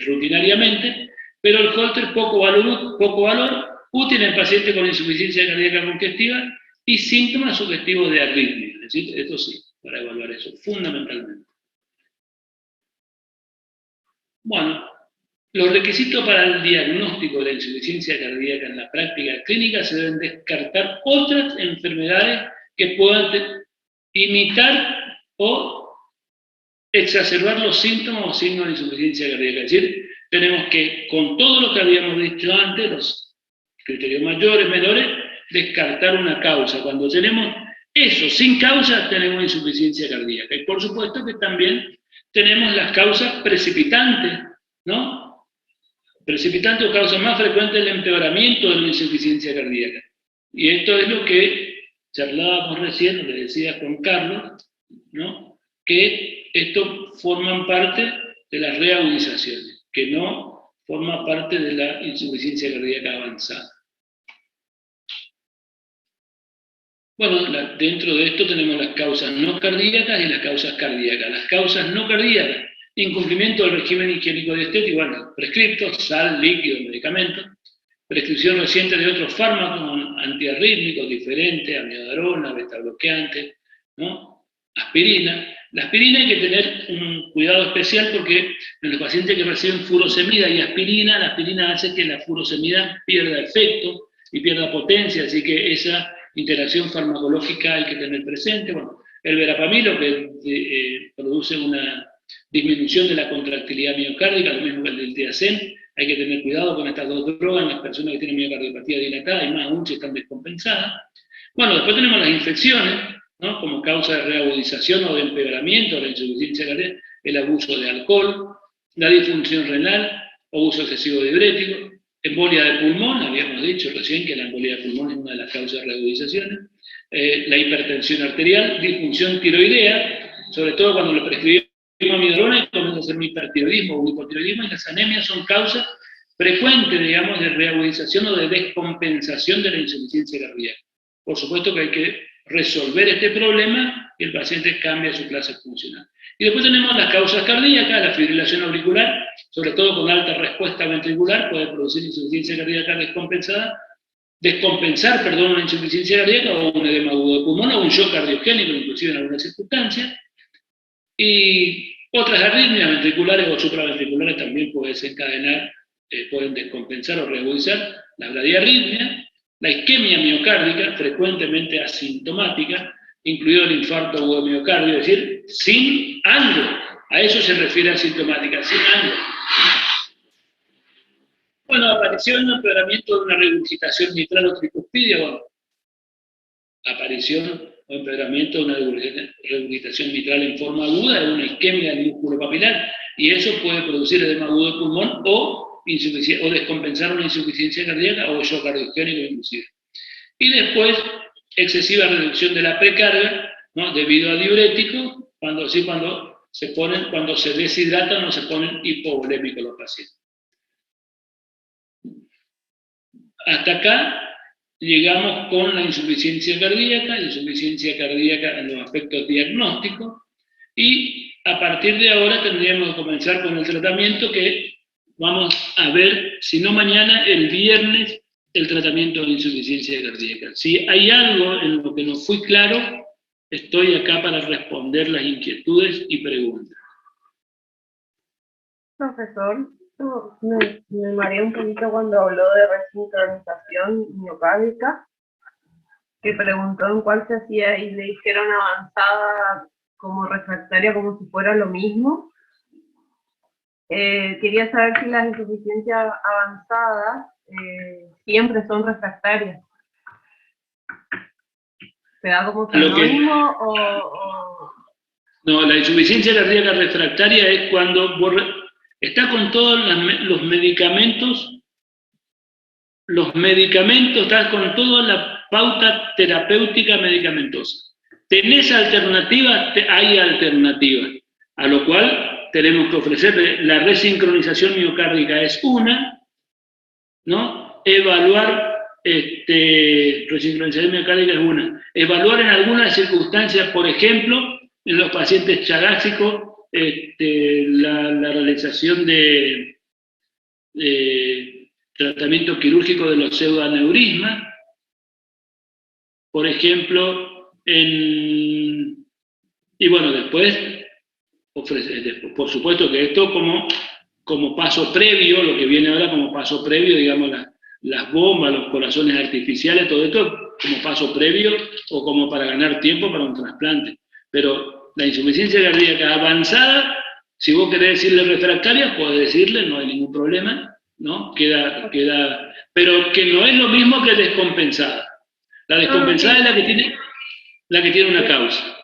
rutinariamente, pero el Holter poco valor, útil en pacientes con insuficiencia cardíaca congestiva y síntomas sugestivos de arritmia. Es decir, esto sí, para evaluar eso, fundamentalmente. Bueno, los requisitos para el diagnóstico de la insuficiencia cardíaca en la práctica clínica se deben descartar otras enfermedades que puedan imitar o exacerbar los síntomas o signos de insuficiencia cardíaca. Es decir, tenemos que, con todo lo que habíamos dicho antes, los criterios mayores, menores, descartar una causa. Cuando tenemos eso sin causa, tenemos insuficiencia cardíaca. Y por supuesto que también tenemos las causas precipitantes, ¿no? Precipitantes o causas más frecuentes del empeoramiento de la insuficiencia cardíaca. Y esto es lo que charlábamos recién, lo que decía Juan Carlos, ¿no? Que esto forman parte de las reagudizaciones, que no forma parte de la insuficiencia cardíaca avanzada. Bueno, dentro de esto tenemos las causas no cardíacas y las causas cardíacas. Las causas no cardíacas, incumplimiento del régimen higiénico dietético, bueno, prescriptos, sal, líquido, medicamentos, prescripción reciente de otros fármacos antiarrítmicos diferentes, amiodarona, betabloqueante, ¿no? Aspirina. La aspirina hay que tener un cuidado especial porque en los pacientes que reciben furosemida y aspirina, la aspirina hace que la furosemida pierda efecto y pierda potencia, así que esa interacción farmacológica hay que tener presente. Bueno, el verapamilo que produce una disminución de la contractilidad miocárdica, lo mismo que el del Diacen. Hay que tener cuidado con estas dos drogas en las personas que tienen miocardiopatía dilatada y más aún si están descompensadas. Bueno, después tenemos las infecciones, ¿no? Como causa de reagudización o de empeoramiento de la insuficiencia cardíaca, el abuso de alcohol, la disfunción renal o uso excesivo de diuréticos, embolia de pulmón, habíamos dicho recién que la embolia de pulmón es una de las causas de reagudizaciones, la hipertensión arterial, disfunción tiroidea, sobre todo cuando le prescribimos amiodarona y comienza a ser un hipertiroidismo o un hipotiroidismo, y las anemias son causas frecuentes, digamos, de reagudización o de descompensación de la insuficiencia cardíaca. Por supuesto que hay que resolver este problema y el paciente cambia su clase funcional. Y después tenemos las causas cardíacas, la fibrilación auricular, sobre todo con alta respuesta ventricular, puede producir insuficiencia cardíaca descompensar una insuficiencia cardíaca o un edema agudo de pulmón o un shock cardiogénico, inclusive en algunas circunstancias. Y otras arritmias ventriculares o supraventriculares también pueden desencadenar, pueden descompensar o reagudizar la bradiarritmia, la isquemia miocárdica, frecuentemente asintomática, incluido el infarto agudo de miocardio, es decir, sin angio. A eso se refiere asintomática, sin angio. Bueno, aparición o empeoramiento de una regurgitación mitral o tricuspidia, bueno, aparición o empeoramiento de una regurgitación mitral en forma aguda de una isquemia del músculo papilar, y eso puede producir edema agudo de pulmón o descompensar una insuficiencia cardíaca o shock cardiogénico inclusive. Y después, excesiva reducción de la precarga, ¿no? Debido a diuréticos, cuando se deshidratan o se ponen hipovolémicos los pacientes. Hasta acá llegamos con la insuficiencia cardíaca en los aspectos diagnósticos, y a partir de ahora tendríamos que comenzar con el tratamiento, que vamos a ver, si no mañana, el viernes, el tratamiento de insuficiencia cardíaca. Si hay algo en lo que no fui claro, estoy acá para responder las inquietudes y preguntas. Profesor, me mareé un poquito cuando habló de resincronización miocárdica, que preguntó en cuál se hacía y le dijeron avanzada como refractaria, como si fuera lo mismo. Quería saber si las insuficiencias avanzadas siempre son refractarias. ¿Se da como Lo que- sinónimo o...? No, la insuficiencia cardíaca refractaria es cuando está con todos los medicamentos, está con toda la pauta terapéutica medicamentosa. ¿Tenés alternativas? Hay alternativas, a lo cual tenemos que ofrecer. La resincronización miocárdica es una, ¿no? Resincronización miocárdica es una. Evaluar en algunas circunstancias, por ejemplo, en los pacientes chagáxicos, la realización de tratamiento quirúrgico de los pseudoaneurismas, por ejemplo, y bueno, después, por supuesto que esto como paso previo, lo que viene ahora como paso previo, digamos, las bombas, los corazones artificiales, todo esto como paso previo o como para ganar tiempo para un trasplante. Pero la insuficiencia cardíaca avanzada, si vos querés decirle refractaria, podés decirle, no hay ningún problema, ¿no? Pero que no es lo mismo que descompensada. La descompensada es la que tiene una causa.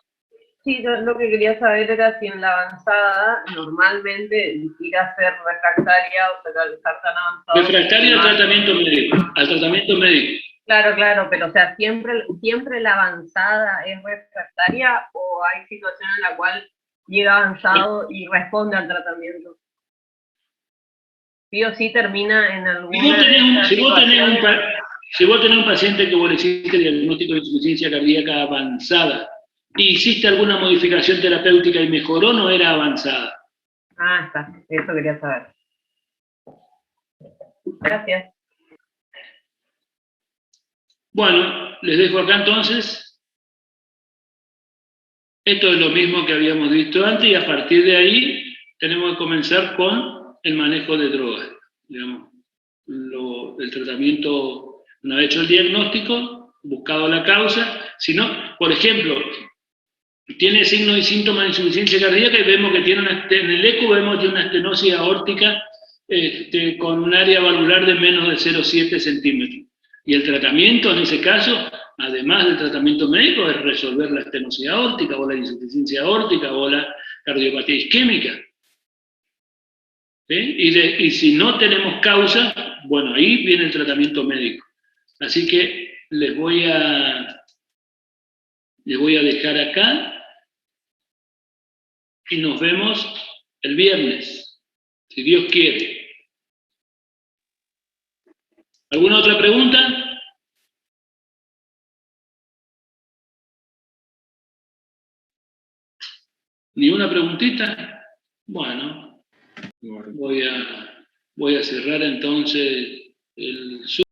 Sí, yo lo que quería saber era si en la avanzada normalmente ir a ser refractaria o estar tan avanzado. Refractaria al tratamiento médico. Claro, pero o sea, ¿siempre la avanzada es refractaria o hay situaciones en la cual llega avanzado y responde al tratamiento? Sí o sí termina en alguna... Si vos tenés un paciente que vos le hiciste diagnóstico de insuficiencia cardíaca avanzada y hiciste alguna modificación terapéutica y mejoró, no era avanzada. Ah, está. Eso quería saber. Gracias. Bueno, les dejo acá entonces. Esto es lo mismo que habíamos visto antes y a partir de ahí tenemos que comenzar con el manejo de drogas. Digamos, el tratamiento, una vez hecho el diagnóstico, buscado la causa. Si no, por ejemplo, tiene signos y síntomas de insuficiencia cardíaca y vemos que tiene en el eco vemos que tiene una estenosis aórtica con un área valvular de menos de 0,7 centímetros. Y el tratamiento en ese caso, además del tratamiento médico, es resolver la estenosis aórtica o la insuficiencia aórtica o la cardiopatía isquémica. ¿Sí? Y si no tenemos causa, bueno, ahí viene el tratamiento médico. Así que les voy a dejar acá y nos vemos el viernes, si Dios quiere. ¿Alguna otra pregunta? ¿Ni una preguntita? Bueno, voy a cerrar entonces el Zoom.